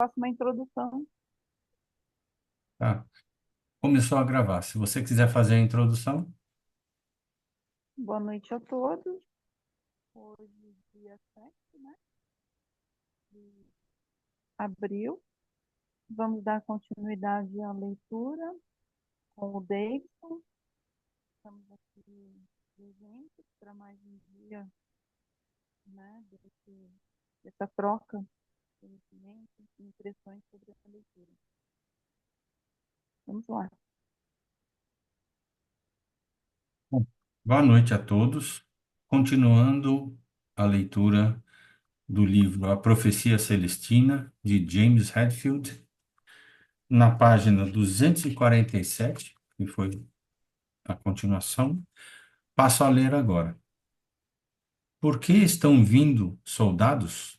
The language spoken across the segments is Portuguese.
faço uma introdução. Tá. Começou a gravar. Se você quiser fazer a introdução, Boa noite a todos. Hoje, dia 7, né, de abril, vamos dar continuidade à leitura com o Davidson. Estamos aqui presentes para mais um dia, né, dessa troca de conhecimentos e impressões sobre essa leitura. Vamos lá. bom, boa noite a todos. Continuando a leitura do livro A Profecia Celestina, de James Hetfield, na página 247, que foi a continuação, passo a ler agora. Por que estão vindo soldados?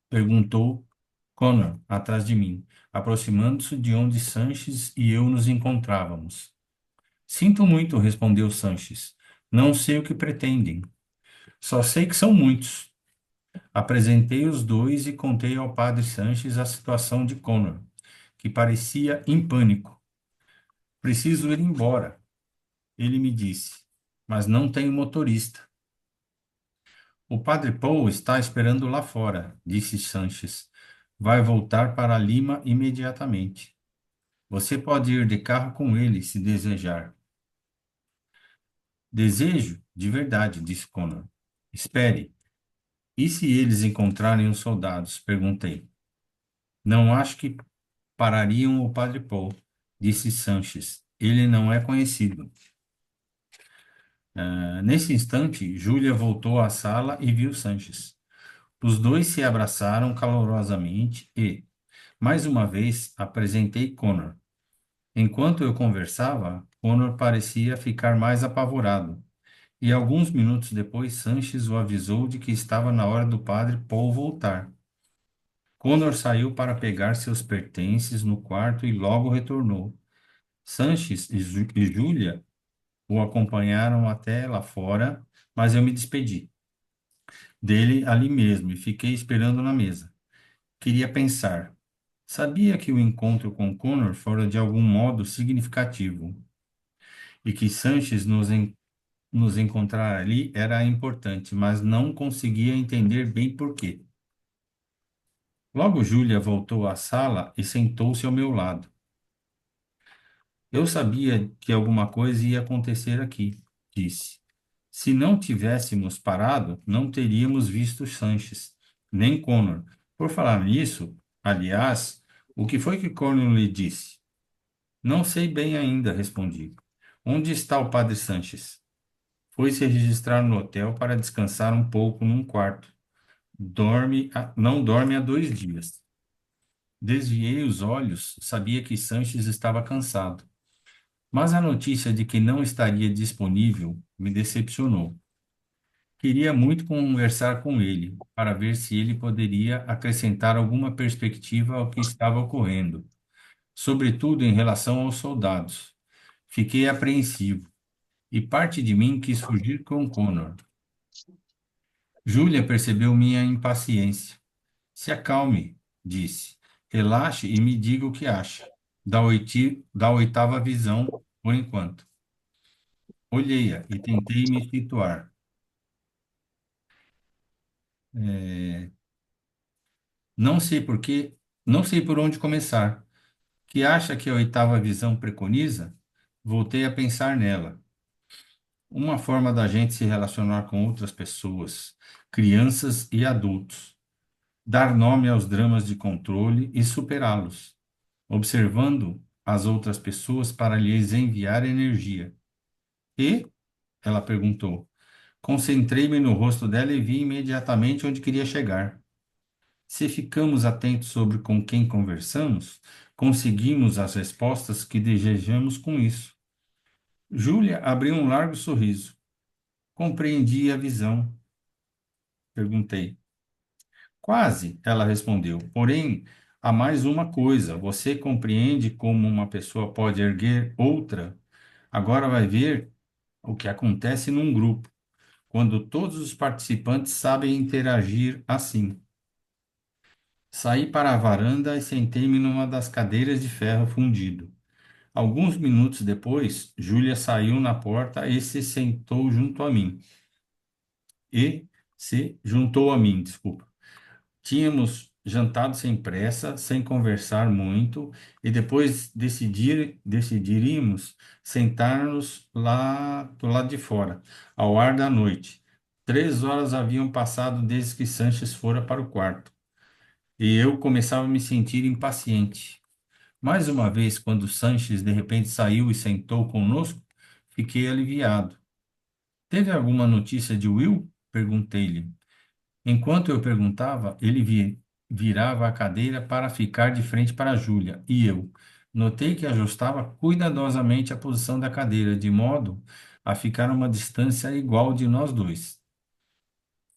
Perguntou Connor, atrás de mim, aproximando-se de onde Sanches e eu nos encontrávamos. Sinto muito, respondeu Sanches. Não sei o que pretendem. Só sei que são muitos. Apresentei os dois e contei ao padre Sanches a situação de Connor, que parecia em pânico. Preciso ir embora, ele me disse, mas não tenho motorista. O padre Paul está esperando lá fora, disse Sanches. Vai voltar para Lima imediatamente. Você pode ir de carro com ele, se desejar. Desejo, de verdade, disse Connor. Espere. E se eles encontrarem os soldados? Perguntei. Não acho que parariam o padre Paul, disse Sanches. Ele não é conhecido. Nesse instante, Júlia voltou à sala e viu Sanches. Os dois se abraçaram calorosamente e, mais uma vez, apresentei Connor. Enquanto eu conversava, Connor parecia ficar mais apavorado. E alguns minutos depois, Sanches o avisou de que estava na hora do padre Paul voltar. Connor saiu para pegar seus pertences no quarto e logo retornou. Sanches e Júlia o acompanharam até lá fora, mas eu me despedi dele ali mesmo e fiquei esperando na mesa. Queria pensar. Sabia que o encontro com Connor fora de algum modo significativo e que Sanches nos encontrar ali era importante, mas não conseguia entender bem por quê. Logo Júlia voltou à sala e sentou-se ao meu lado. Eu sabia que alguma coisa ia acontecer aqui, disse. Se não tivéssemos parado, não teríamos visto Sanches, nem Connor. Por falar nisso, aliás, o que foi que Connor lhe disse? Não sei bem ainda, respondi. Onde está o padre Sanches? Foi se registrar no hotel para descansar um pouco num quarto. Não dorme há 2 dias. Desviei os olhos, sabia que Sanches estava cansado. Mas a notícia de que não estaria disponível me decepcionou. Queria muito conversar com ele, para ver se ele poderia acrescentar alguma perspectiva ao que estava ocorrendo, sobretudo em relação aos soldados. Fiquei apreensivo, e parte de mim quis fugir com Connor. Júlia percebeu minha impaciência. Se acalme, disse. Relaxe e me diga o que acha. Da oitava visão, por enquanto. Olhei-a e tentei me situar. É, não sei por quê, não sei por onde começar. Que acha que a oitava visão preconiza? Voltei a pensar nela. Uma forma da gente se relacionar com outras pessoas, crianças e adultos. Dar nome aos dramas de controle e superá-los, observando as outras pessoas para lhes enviar energia. E? Ela perguntou. Concentrei-me no rosto dela e vi imediatamente onde queria chegar. Se ficamos atentos sobre com quem conversamos, conseguimos as respostas que desejamos com isso. Júlia abriu um largo sorriso. Compreendi a visão. Perguntei. Quase, ela respondeu. Porém, há mais uma coisa. Você compreende como uma pessoa pode erguer outra? Agora vai ver o que acontece num grupo, quando todos os participantes sabem interagir assim. Saí para a varanda e sentei-me numa das cadeiras de ferro fundido. Alguns minutos depois, Júlia saiu na porta e se sentou junto a mim. E se juntou a mim, desculpa. Tínhamos jantado sem pressa, sem conversar muito, e depois decidiríamos sentar-nos lá do lado de fora, ao ar da noite. 3 horas haviam passado desde que Sanches fora para o quarto, e eu começava a me sentir impaciente. Mais uma vez, quando Sanches de repente saiu e sentou conosco, fiquei aliviado. Teve alguma notícia de Will? Perguntei-lhe. Enquanto eu perguntava, ele virava a cadeira para ficar de frente para Júlia, e eu notei que ajustava cuidadosamente a posição da cadeira, de modo a ficar a uma distância igual de nós dois.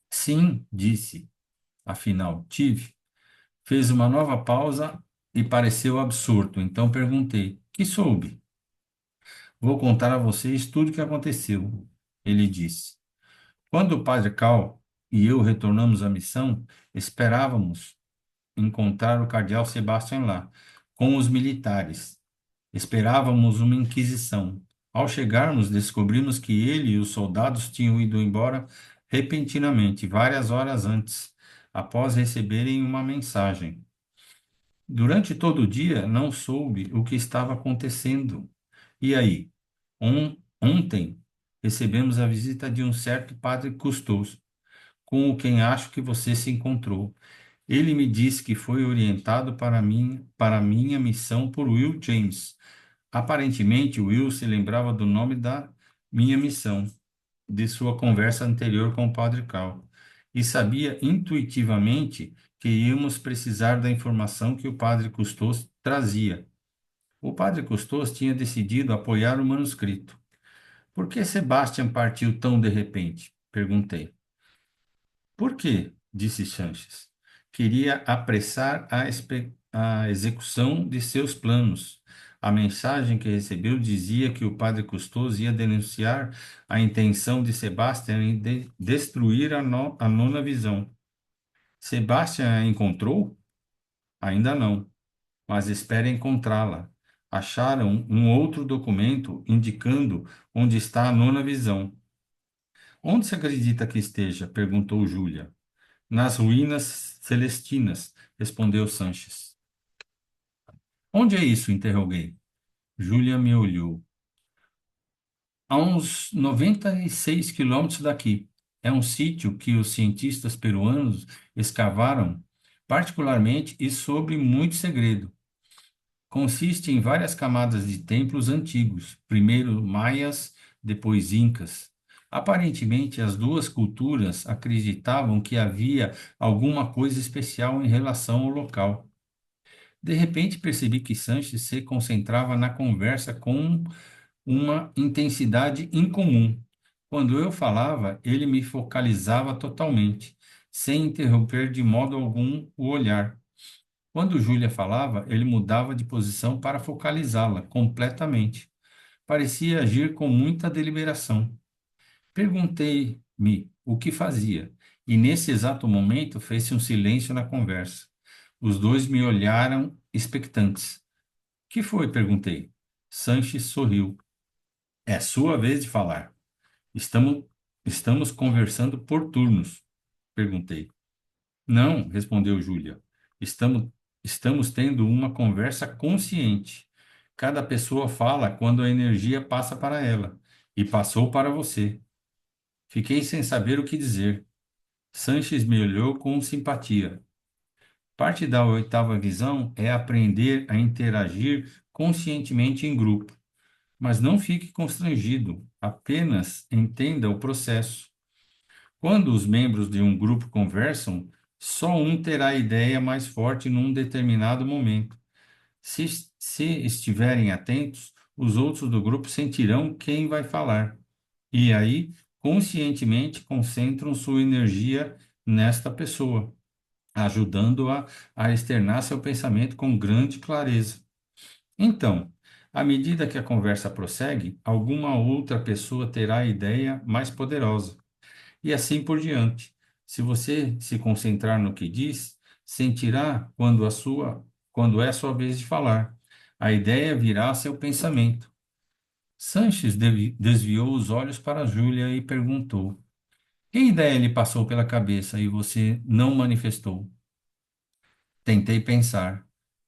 Sim, disse, afinal, tive. Fez uma nova pausa e pareceu absorto, então perguntei: que soube? Vou contar a vocês tudo o que aconteceu, ele disse. Quando o padre Cal e eu retornamos à missão, esperávamos encontrar o cardeal Sebastian lá, com os militares. Esperávamos uma inquisição. Ao chegarmos, descobrimos que ele e os soldados tinham ido embora repentinamente, várias horas antes, após receberem uma mensagem. Durante todo o dia, não soube o que estava acontecendo. E aí? Ontem, recebemos a visita de um certo padre Custos, com quem acho que você se encontrou. Ele me disse que foi orientado para minha missão por Will James. Aparentemente, Will se lembrava do nome da minha missão, de sua conversa anterior com o Padre Cal, e sabia intuitivamente que íamos precisar da informação que o Padre Custos trazia. O Padre Custos tinha decidido apoiar o manuscrito. Por que Sebastian partiu tão de repente? Perguntei. Por quê? Disse Sanches. Queria apressar a execução de seus planos. A mensagem que recebeu dizia que o padre Custoso ia denunciar a intenção de Sebastian em destruir a nona visão. Sebastian a encontrou? Ainda não, mas espera encontrá-la. Acharam um outro documento indicando onde está a nona visão. Onde se acredita que esteja? Perguntou Júlia. Nas ruínas celestinas, respondeu Sanches. Onde é isso? Interroguei. Júlia me olhou. A uns 96 quilômetros daqui. É um sítio que os cientistas peruanos escavaram particularmente e sob muito segredo. Consiste em várias camadas de templos antigos, primeiro maias, depois incas. Aparentemente, as duas culturas acreditavam que havia alguma coisa especial em relação ao local. De repente, percebi que Sanches se concentrava na conversa com uma intensidade incomum. Quando eu falava, ele me focalizava totalmente, sem interromper de modo algum o olhar. Quando Júlia falava, ele mudava de posição para focalizá-la completamente. Parecia agir com muita deliberação. Perguntei-me o que fazia, e nesse exato momento fez-se um silêncio na conversa. Os dois me olharam expectantes. Que foi? Perguntei. Sanches sorriu. É sua vez de falar. Estamos, estamos conversando por turnos. Perguntei. Não, respondeu Júlia. Estamos, estamos tendo uma conversa consciente. Cada pessoa fala quando a energia passa para ela, e passou para você. Fiquei sem saber o que dizer. Sanches me olhou com simpatia. Parte da oitava visão é aprender a interagir conscientemente em grupo, mas não fique constrangido, apenas entenda o processo. Quando os membros de um grupo conversam, só um terá a ideia mais forte num determinado momento. Se, se estiverem atentos, os outros do grupo sentirão quem vai falar. E aí, conscientemente, concentram sua energia nesta pessoa, ajudando-a a externar seu pensamento com grande clareza. Então, à medida que a conversa prossegue, alguma outra pessoa terá a ideia mais poderosa e assim por diante. Se você se concentrar no que diz, sentirá quando é a sua vez de falar. A ideia virá seu pensamento. Sanches desviou os olhos para Júlia e perguntou: Que ideia lhe passou pela cabeça e você não manifestou? Tentei pensar.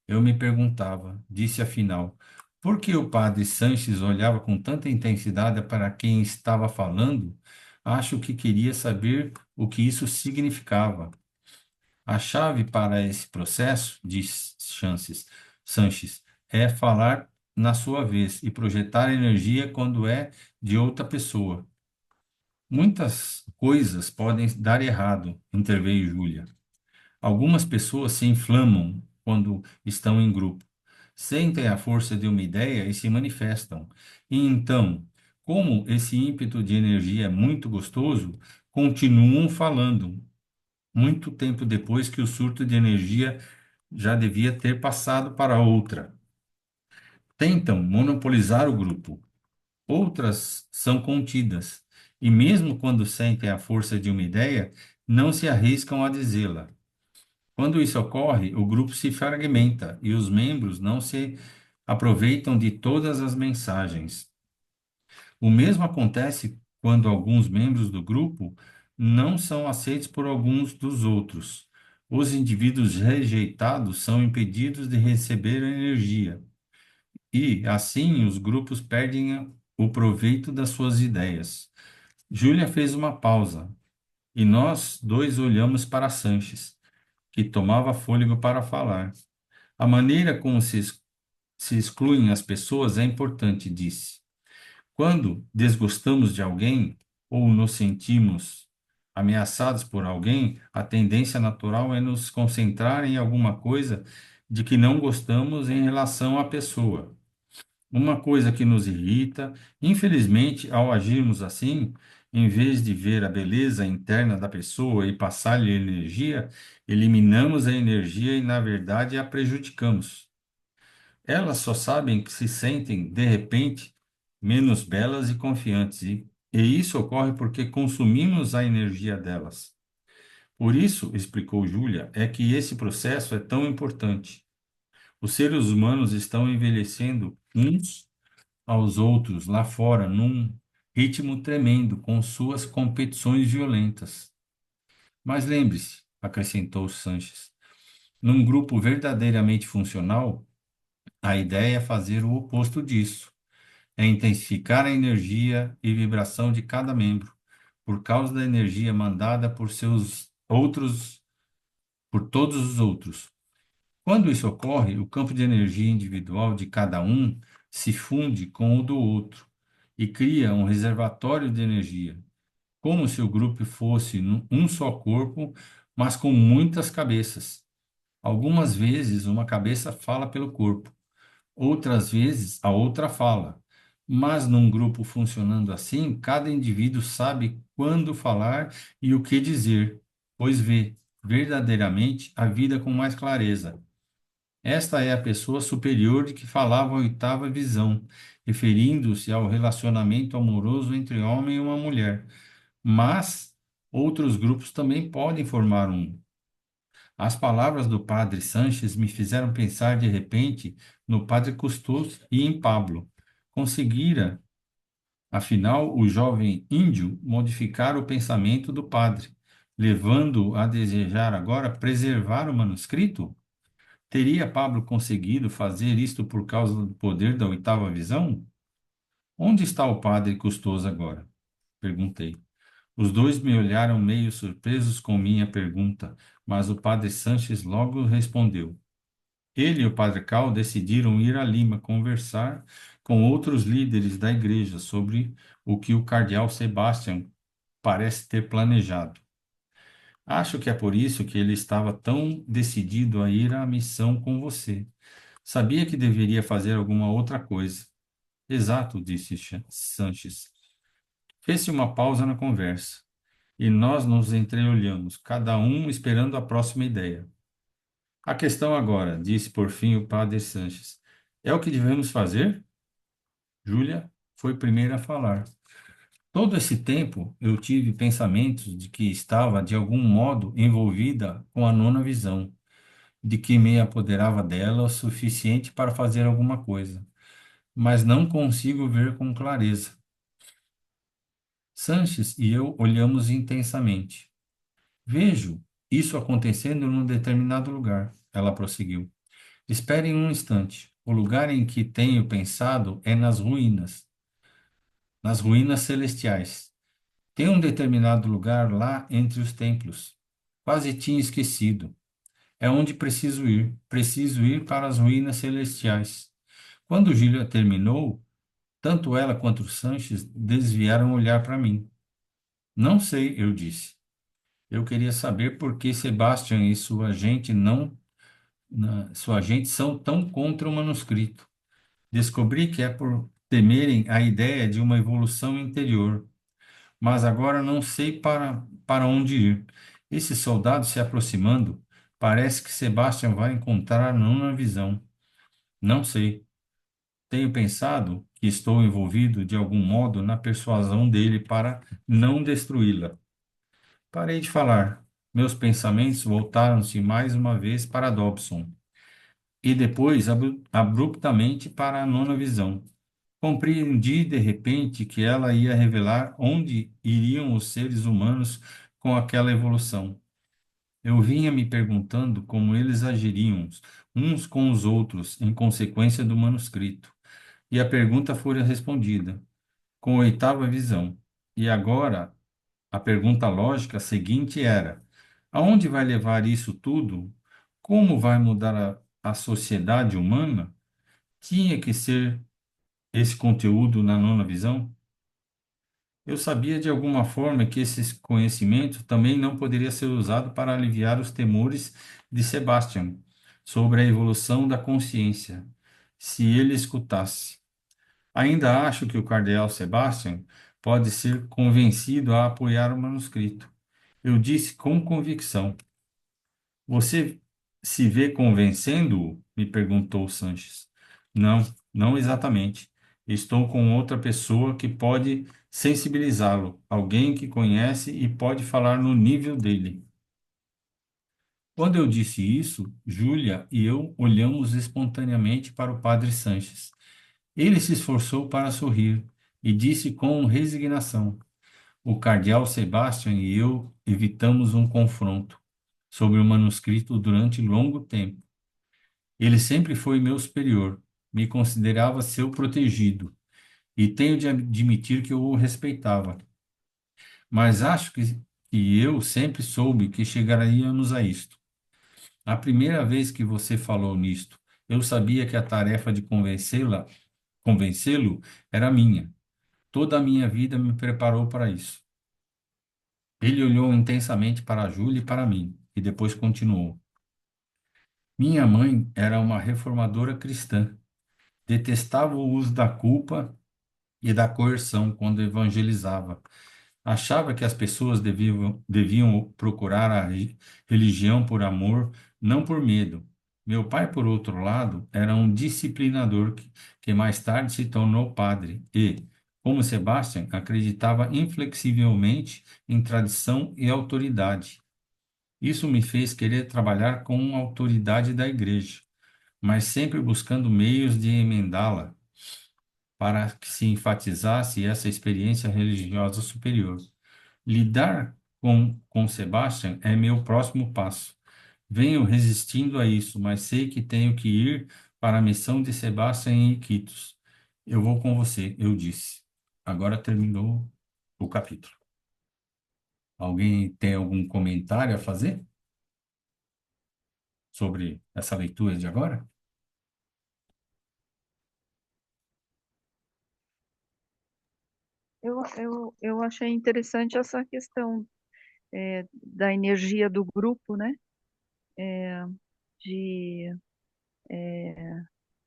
Eu me perguntava, disse afinal, por que o padre Sanches olhava com tanta intensidade para quem estava falando? Acho que queria saber o que isso significava. A chave para esse processo, diz Sanches, é falar na sua vez e projetar energia quando é de outra pessoa. Muitas coisas podem dar errado, interveio Júlia. Algumas pessoas se inflamam quando estão em grupo, sentem a força de uma ideia e se manifestam. E então, como esse ímpeto de energia é muito gostoso, continuam falando, muito tempo depois que o surto de energia já devia ter passado para outra. Tentam monopolizar o grupo. Outras são contidas, e mesmo quando sentem a força de uma ideia, não se arriscam a dizê-la. Quando isso ocorre, o grupo se fragmenta e os membros não se aproveitam de todas as mensagens. O mesmo acontece quando alguns membros do grupo não são aceitos por alguns dos outros. Os indivíduos rejeitados são impedidos de receber a energia e, assim, os grupos perdem o proveito das suas ideias. Júlia fez uma pausa e nós dois olhamos para Sanches, que tomava fôlego para falar. A maneira como se excluem as pessoas é importante, disse. Quando desgostamos de alguém ou nos sentimos ameaçados por alguém, a tendência natural é nos concentrar em alguma coisa de que não gostamos em relação à pessoa. Uma coisa que nos irrita, infelizmente, ao agirmos assim, em vez de ver a beleza interna da pessoa e passar-lhe energia, eliminamos a energia e, na verdade, a prejudicamos. Elas só sabem que se sentem, de repente, menos belas e confiantes, e isso ocorre porque consumimos a energia delas. Por isso, explicou Júlia, é que esse processo é tão importante. Os seres humanos estão envelhecendo uns aos outros lá fora num ritmo tremendo, com suas competições violentas. Mas lembre-se, acrescentou Sanches, num grupo verdadeiramente funcional, a ideia é fazer o oposto disso, é intensificar a energia e vibração de cada membro, por causa da energia mandada por seus outros, por todos os outros. Quando isso ocorre, o campo de energia individual de cada um se funde com o do outro e cria um reservatório de energia, como se o grupo fosse um só corpo, mas com muitas cabeças. Algumas vezes uma cabeça fala pelo corpo, outras vezes a outra fala. Mas num grupo funcionando assim, cada indivíduo sabe quando falar e o que dizer, pois vê verdadeiramente a vida com mais clareza. Esta é a pessoa superior de que falava a oitava visão, referindo-se ao relacionamento amoroso entre homem e uma mulher. Mas outros grupos também podem formar um. As palavras do padre Sanches me fizeram pensar de repente no padre Custódio e em Pablo. Conseguira, afinal, o jovem índio modificar o pensamento do padre, levando-o a desejar agora preservar o manuscrito? Teria Pablo conseguido fazer isto por causa do poder da oitava visão? Onde está o padre Custoso agora? Perguntei. Os dois me olharam meio surpresos com minha pergunta, mas o padre Sanches logo respondeu. Ele e o padre Cal decidiram ir a Lima conversar com outros líderes da igreja sobre o que o cardeal Sebastião parece ter planejado. Acho que é por isso que ele estava tão decidido a ir à missão com você. Sabia que deveria fazer alguma outra coisa. Exato, disse Sanches. Fez-se uma pausa na conversa, e nós nos entreolhamos, cada um esperando a próxima ideia. A questão agora, disse por fim o padre Sanches, é o que devemos fazer? Júlia foi primeira a falar. Todo esse tempo eu tive pensamentos de que estava, de algum modo, envolvida com a nona visão. de que me apoderava dela o suficiente para fazer alguma coisa, mas não consigo ver com clareza. Sanches e eu olhamos intensamente. Vejo isso acontecendo num determinado lugar, ela prosseguiu. Espere um instante. O lugar em que tenho pensado é nas ruínas celestiais. Tem um determinado lugar lá entre os templos. Quase tinha esquecido. É onde preciso ir. Preciso ir para as ruínas celestiais. Quando Gília terminou, tanto ela quanto Sanches desviaram o olhar para mim. Não sei, eu disse. Eu queria saber por que Sebastian e sua gente são tão contra o manuscrito. Descobri que é por temerem a ideia de uma evolução interior, mas agora não sei para onde ir. Esse soldado se aproximando, parece que Sebastian vai encontrar numa visão. Não sei. Tenho pensado que estou envolvido de algum modo na persuasão dele para não destruí-la. Parei de falar. Meus pensamentos voltaram-se mais uma vez para Dobson e depois abruptamente para a nona visão. Compreendi de repente que ela ia revelar onde iriam os seres humanos com aquela evolução. Eu vinha me perguntando como eles agiriam uns com os outros em consequência do manuscrito. E a pergunta foi respondida, com a oitava visão. E agora, a pergunta lógica seguinte era: aonde vai levar isso tudo? Como vai mudar a sociedade humana? Tinha que ser esse conteúdo na nona visão? Eu sabia de alguma forma que esse conhecimento também não poderia ser usado para aliviar os temores de Sebastian sobre a evolução da consciência, se ele escutasse. Ainda acho que o cardeal Sebastian pode ser convencido a apoiar o manuscrito. Eu disse com convicção. Você se vê convencendo-o? Me perguntou Sanches. Não, não exatamente. Estou com outra pessoa que pode sensibilizá-lo, alguém que conhece e pode falar no nível dele. Quando eu disse isso, Júlia e eu olhamos espontaneamente para o padre Sanches. Ele se esforçou para sorrir e disse com resignação: o cardeal Sebastian e eu evitamos um confronto sobre o manuscrito durante longo tempo. Ele sempre foi meu superior, me considerava seu protegido, e tenho de admitir que eu o respeitava. Mas acho que eu sempre soube que chegaríamos a isto. A primeira vez que você falou nisto, eu sabia que a tarefa de convencê-lo era minha. Toda a minha vida me preparou para isso. Ele olhou intensamente para a Júlia e para mim, e depois continuou. Minha mãe era uma reformadora cristã. Detestava o uso da culpa e da coerção quando evangelizava. Achava que as pessoas deviam procurar a religião por amor, não por medo. Meu pai, por outro lado, era um disciplinador que mais tarde se tornou padre e, como Sebastian, acreditava inflexivelmente em tradição e autoridade. Isso me fez querer trabalhar com a autoridade da igreja, mas sempre buscando meios de emendá-la para que se enfatizasse essa experiência religiosa superior. Lidar com Sebastian é meu próximo passo. Venho resistindo a isso, mas sei que tenho que ir para a missão de Sebastian em Iquitos. Eu vou com você, eu disse. Agora terminou o capítulo. Alguém tem algum comentário a fazer sobre essa leitura de agora? Eu achei interessante essa questão da energia do grupo, né? De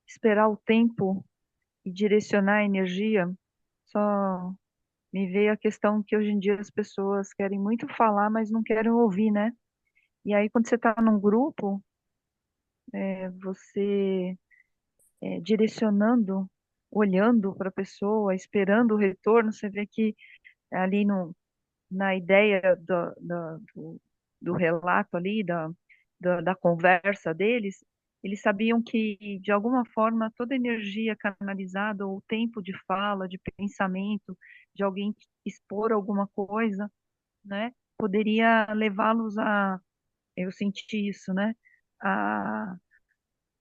esperar o tempo e direcionar a energia. Só me veio a questão que hoje em dia as pessoas querem muito falar, mas não querem ouvir, né? E aí, quando você está num grupo, você direcionando, olhando para a pessoa, esperando o retorno, você vê que ali no, na ideia do relato ali, da conversa deles, eles sabiam que, de alguma forma, toda energia canalizada, ou tempo de fala, de pensamento, de alguém expor alguma coisa, né, poderia levá-los a, eu senti isso, né, a,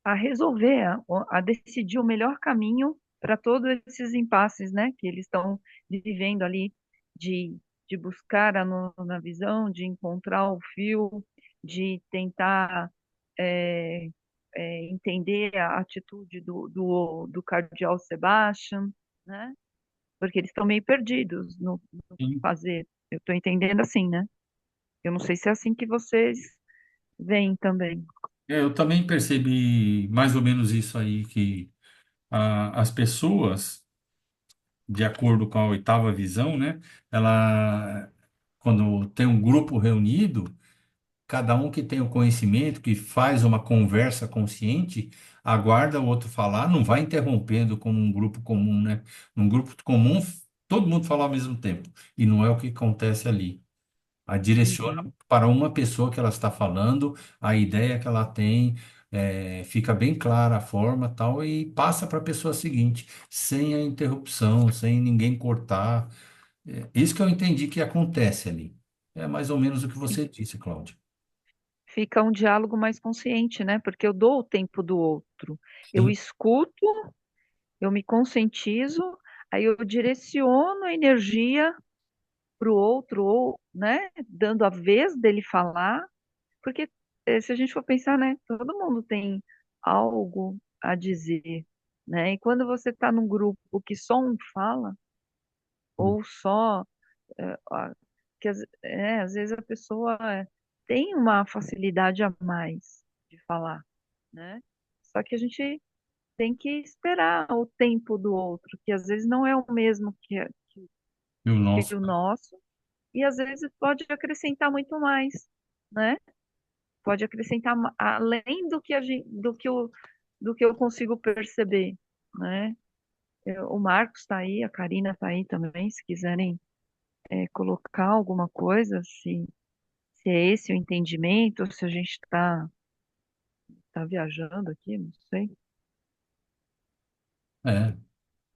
a resolver, a decidir o melhor caminho para todos esses impasses, né, que eles estão vivendo ali, de, de buscar na visão, de encontrar o fio, de tentar é, entender a atitude do cardeal Sebastian, né, porque eles estão meio perdidos no que Sim. fazer. Eu estou entendendo assim, né? Eu não sei se é assim que vocês veem também. Eu também percebi mais ou menos isso aí, que as pessoas, de acordo com a oitava visão, né, ela, quando tem um grupo reunido, cada um que tem o conhecimento, que faz uma conversa consciente, aguarda o outro falar, não vai interrompendo como um grupo comum, né? Num grupo comum, todo mundo fala ao mesmo tempo, e não é o que acontece ali. A direciona Uhum. para uma pessoa que ela está falando, a ideia que ela tem, fica bem clara a forma, tal, e passa para a pessoa seguinte, sem a interrupção, sem ninguém cortar. É, isso que eu entendi que acontece ali. É mais ou menos o que Fi- você disse, Cláudia. Fica um diálogo mais consciente, né? Porque eu dou o tempo do outro. Eu Sim, escuto, eu me conscientizo, aí eu direciono a energia para o outro, ou, né, dando a vez dele falar, porque se a gente for pensar, né, todo mundo tem algo a dizer, né? E quando você está num grupo que só um fala, ou só ó, que às vezes a pessoa tem uma facilidade a mais de falar, né? Só que a gente tem que esperar o tempo do outro, que às vezes não é o mesmo e o que nosso. o nosso, e às vezes pode acrescentar muito mais, né? Pode acrescentar além do que a gente, do que eu consigo perceber, né? O Marcos está aí, a Karina está aí também, se quiserem colocar alguma coisa, se é esse o entendimento, ou se a gente tá viajando aqui, não sei. É.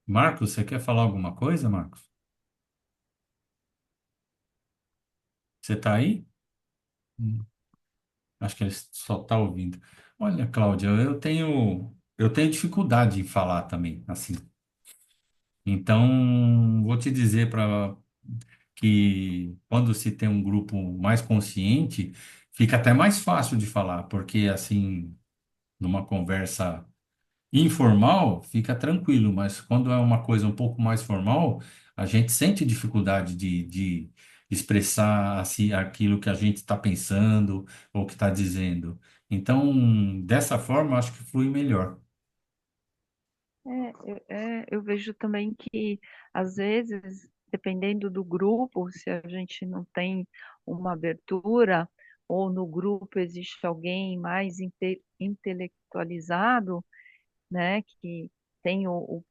Marcos, você quer falar alguma coisa, Marcos? Você está aí? Hum, Acho que ele só está ouvindo. Olha, Cláudia, eu tenho dificuldade em falar também, assim. Então, vou te dizer para que quando se tem um grupo mais consciente, fica até mais fácil de falar, porque assim, numa conversa informal, fica tranquilo, mas quando é uma coisa um pouco mais formal, a gente sente dificuldade de expressar assim, aquilo que a gente está pensando ou que está dizendo. Então, dessa forma, eu acho que flui melhor. Eu vejo também que, às vezes, dependendo do grupo, se a gente não tem uma abertura, ou no grupo existe alguém mais intelectualizado, né, que tem o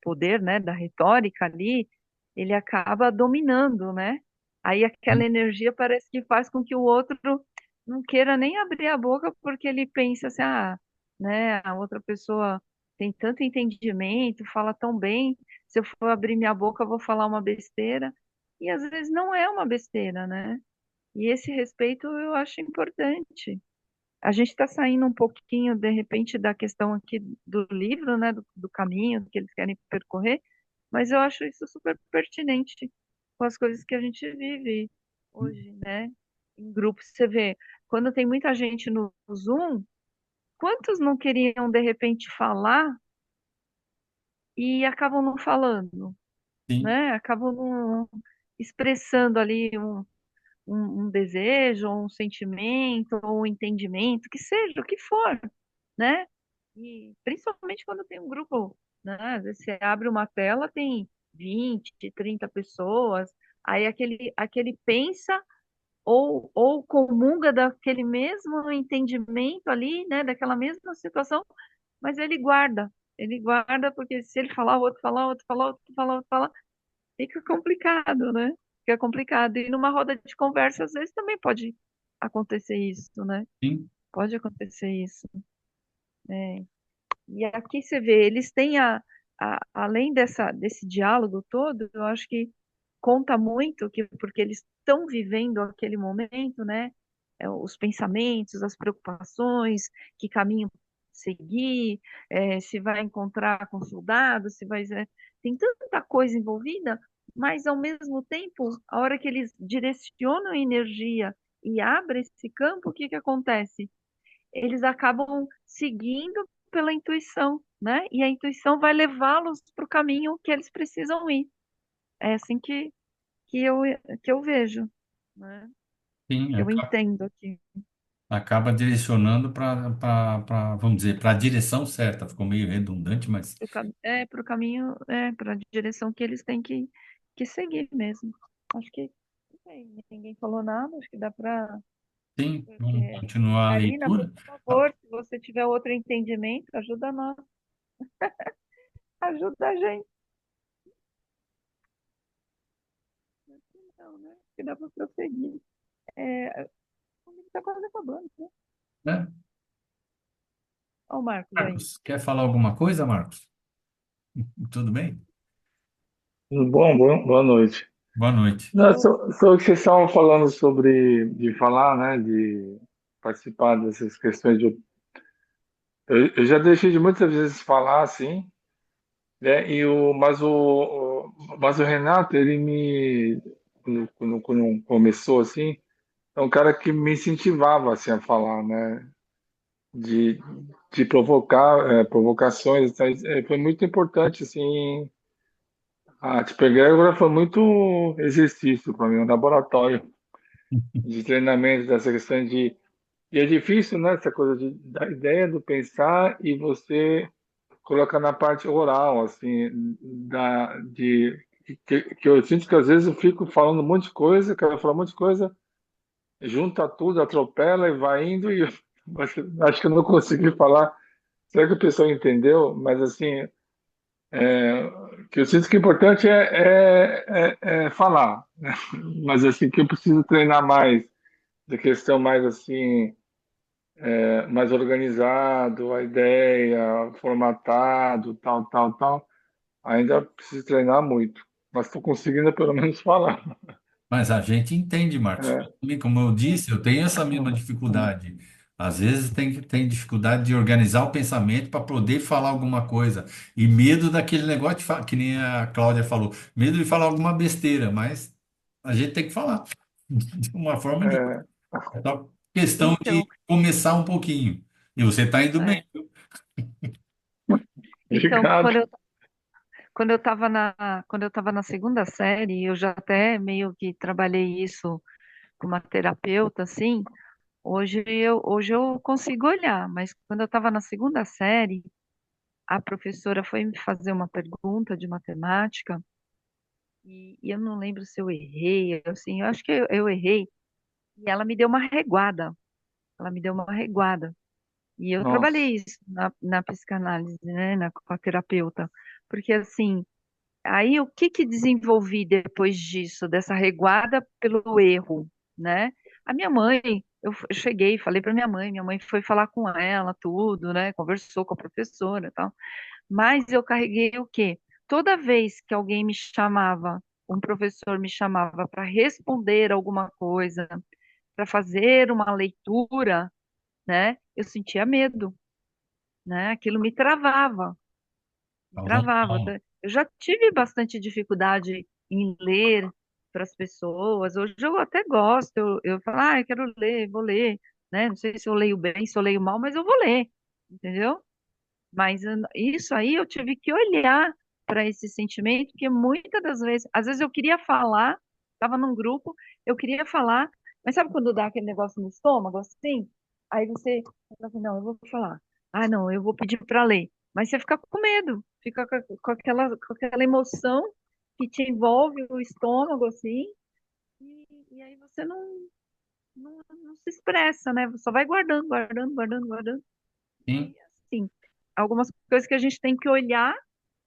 poder, né, da retórica ali, ele acaba dominando, né? Aí aquela energia parece que faz com que o outro não queira nem abrir a boca porque ele pensa assim, né, a outra pessoa tem tanto entendimento, fala tão bem, se eu for abrir minha boca eu vou falar uma besteira, e às vezes não é uma besteira, né? E esse respeito eu acho importante. A gente está saindo um pouquinho, de repente, da questão aqui do livro, né, do caminho que eles querem percorrer, mas eu acho isso super pertinente com as coisas que a gente vive hoje, né? Em grupos, você vê, quando tem muita gente no Zoom, quantos não queriam, de repente, falar e acabam não falando, Sim, né? Acabam não expressando ali um desejo, um sentimento, ou um entendimento, que seja, o que for, né? E principalmente quando tem um grupo, né? Às vezes você abre uma tela, tem 20, 30 pessoas, aí aquele pensa ou comunga daquele mesmo entendimento ali, né? Daquela mesma situação, mas ele guarda porque se ele falar, o outro falar, o outro falar, o outro falar, o outro falar, fica complicado, né? Fica complicado. E numa roda de conversa, às vezes também pode. acontecer isso, né? Sim, Pode acontecer isso. É. E aqui você vê, eles têm além desse diálogo todo, eu acho que conta muito porque eles estão vivendo aquele momento, né? Os pensamentos, as preocupações, que caminho seguir, se vai encontrar com soldados, se vai. Tem tanta coisa envolvida, mas ao mesmo tempo, a hora que eles direcionam a energia e abrem esse campo, o que que acontece? Eles acabam seguindo pela intuição, né? E a intuição vai levá-los para o caminho que eles precisam ir. É assim que eu, que eu vejo, né? sim, Que eu entendo aqui. acaba direcionando vamos dizer, para a direção certa. Ficou meio redundante, mas Para o caminho, para a direção que eles têm que seguir mesmo. Acho que não sei, ninguém falou nada, acho que dá para. sim, vamos Porque... continuar a Karina, por leitura. Ah, favor, se você tiver outro entendimento, ajuda nós, ajuda a gente. Não, né? Que dá para prosseguir. É, está quase acabando, né? né? Olha o Marcos aí. Marcos, quer falar alguma coisa, Marcos? Tudo bem? Tudo bom? Boa noite. Boa noite. Não, só que vocês estavam falando sobre de falar, né, de participar dessas questões de eu já deixei de muitas vezes falar assim, né? Mas o Renato, ele me quando começou assim, é um cara que me incentivava assim a falar, né? De, de provocar provocações, então, foi muito importante assim. A tipo, egrégora foi muito exercício para mim, um laboratório de treinamento dessa questão de. E é difícil, né, essa coisa da ideia do pensar e você colocar na parte oral, assim, que eu sinto que às vezes eu fico falando um monte de coisa, quero falar um monte de coisa, junta tudo, atropela e vai indo e mas acho que eu não consegui falar. Será que o pessoal entendeu? Mas assim, que eu sinto que o importante é falar, né? Mas assim que eu preciso treinar mais, da questão mais assim, mais organizado, a ideia, formatado, tal, tal, tal. Ainda preciso treinar muito, mas estou conseguindo pelo menos falar. Mas a gente entende, Marcos. É, Como eu disse, eu tenho essa mesma dificuldade. Às vezes tem dificuldade de organizar o pensamento para poder falar alguma coisa. E medo daquele negócio que nem a Cláudia falou, medo de falar alguma besteira, mas a gente tem que falar de uma forma de é, é só questão Então, de começar um pouquinho. E você está indo bem. é, então obrigado. quando eu estava na segunda série, eu já até meio que trabalhei isso com uma terapeuta, assim. Hoje eu consigo olhar, mas quando eu estava na segunda série, a professora foi me fazer uma pergunta de matemática e eu não lembro se eu errei, assim, eu acho que eu errei e ela me deu uma reguada. Ela me deu uma reguada. E eu Nossa, trabalhei isso na psicanálise, né, com a terapeuta, porque assim, aí o que que desenvolvi depois disso, dessa reguada pelo erro, né? A minha mãe, eu cheguei, falei para minha mãe foi falar com ela, tudo, né? Conversou com a professora, e tal. Mas eu carreguei o quê? Toda vez que alguém me chamava, um professor me chamava para responder alguma coisa, para fazer uma leitura, né? Eu sentia medo, né? Aquilo me travava. Normal. Eu já tive bastante dificuldade em ler para as pessoas. Hoje eu até gosto. Eu falo, eu quero ler, vou ler, né? Não sei se eu leio bem, se eu leio mal, mas eu vou ler, entendeu? Mas isso aí eu tive que olhar para esse sentimento, porque muitas das vezes, às vezes eu queria falar, estava num grupo, eu queria falar, mas sabe quando dá aquele negócio no estômago, assim? Aí você fala assim, não, eu vou falar. Ah, não, eu vou pedir para ler. Mas você fica com medo, fica com aquela emoção que te envolve o estômago, assim, e aí você não se expressa, né? Só vai guardando, guardando, guardando, guardando. E Sim, aí, assim, algumas coisas que a gente tem que olhar,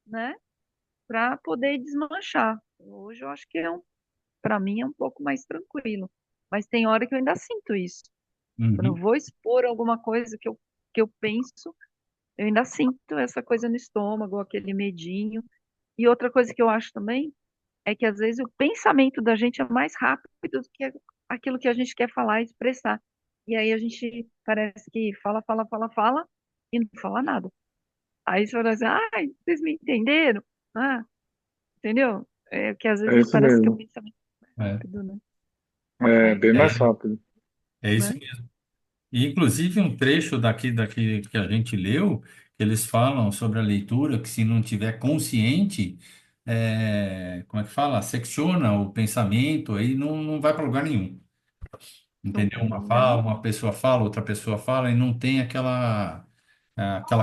né, para poder desmanchar. Hoje eu acho que para mim é um pouco mais tranquilo. mas tem hora que eu ainda sinto isso. Quando eu Uhum. vou expor alguma coisa que eu penso, eu ainda sinto essa coisa no estômago, aquele medinho. E outra coisa que eu acho também é que às vezes o pensamento da gente é mais rápido do que aquilo que a gente quer falar e expressar. E aí a gente parece que fala, fala, fala, fala e não fala nada. Aí você fala assim, ai, vocês me entenderam? Ah, entendeu? É que às É vezes isso parece que o mesmo. pensamento é É, rápido, né? É Mas, bem mais é, rápido. é isso né? mesmo. E, inclusive, um trecho daqui que a gente leu, que eles falam sobre a leitura, que se não tiver consciente, como é que fala? Secciona o pensamento, aí não vai para lugar nenhum. Entendeu? Não, Uma pessoa fala, outra pessoa fala, e não tem aquela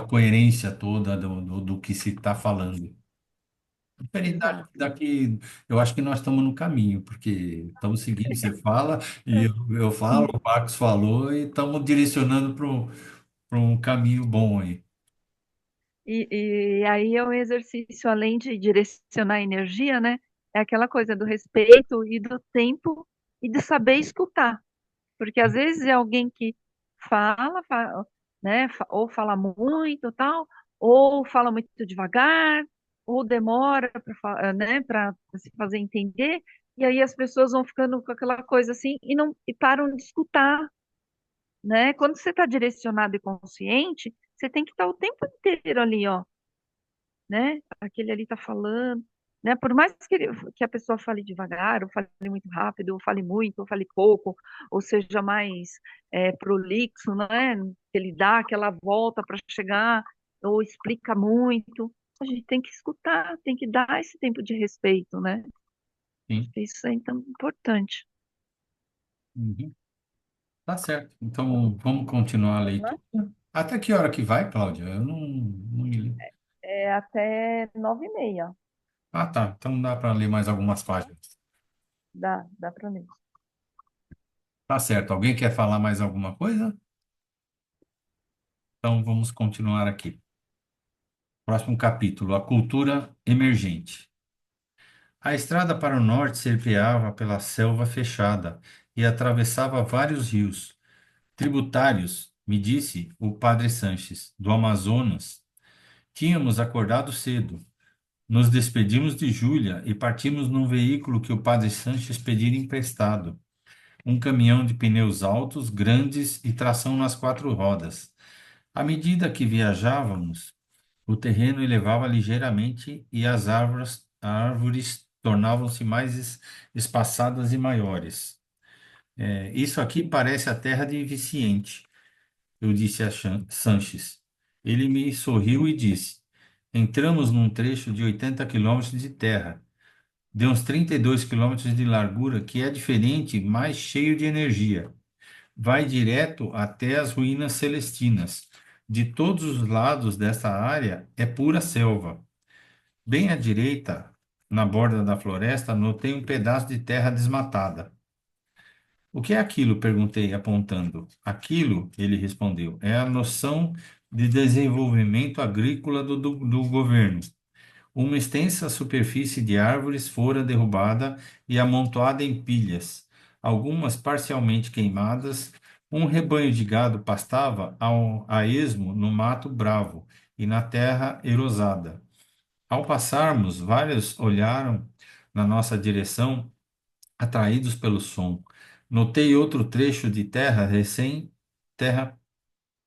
coerência toda do que se está falando. Diferente exato. eu acho que nós estamos no caminho, porque estamos seguindo, você fala, e eu falo, o Marcos falou, e estamos direcionando para um caminho bom aí. E aí é um exercício, além de direcionar a energia, né? É aquela coisa do respeito e do tempo e de saber escutar. Porque às vezes é alguém que né? Ou fala muito, tal, ou fala muito devagar, ou demora para, né? Para se fazer entender. E aí as pessoas vão ficando com aquela coisa assim e não e param de escutar, né? Quando você está direcionado e consciente, você tem que estar o tempo inteiro ali, ó, né? Aquele ali está falando, né? Por mais que a pessoa fale devagar, ou fale muito rápido, ou fale muito, ou fale pouco, ou seja mais prolixo, né? Que ele dá aquela volta para chegar, ou explica muito, a gente tem que escutar, tem que dar esse tempo de respeito, né? Acho Sim. que isso é então importante. Uhum. Tá certo. Então, vamos continuar a Vamos lá? leitura. Até que hora que vai, Cláudia? Eu não me lembro. É até 9h30. Ah, tá. Então dá para ler mais algumas páginas. Dá para ler. Tá certo. Alguém quer falar mais alguma coisa? Então vamos continuar aqui. Próximo capítulo, a cultura emergente. A estrada para o norte serpeava pela selva fechada e atravessava vários rios, tributários, me disse o padre Sanches, do Amazonas. Tínhamos acordado cedo. Nos despedimos de Júlia e partimos num veículo que o padre Sanches pedira emprestado. Um caminhão de pneus altos, grandes e tração nas quatro rodas. À medida que viajávamos, o terreno elevava ligeiramente e as árvores tornavam-se mais espaçadas e maiores. Isso aqui parece a terra de Viciente, eu disse a Sanches. Ele me sorriu e disse: Entramos num trecho de 80 quilômetros de terra, de uns 32 quilômetros de largura, que é diferente, mais cheio de energia. Vai direto até as ruínas celestinas. De todos os lados dessa área é pura selva. Bem à direita, na borda da floresta, notei um pedaço de terra desmatada. O que é aquilo? Perguntei, apontando. Aquilo, ele respondeu, é a noção de desenvolvimento agrícola do governo. Uma extensa superfície de árvores fora derrubada e amontoada em pilhas, algumas parcialmente queimadas. Um rebanho de gado pastava a esmo no mato bravo e na terra erosada. Ao passarmos, vários olharam na nossa direção, atraídos pelo som. Notei outro trecho de terra terra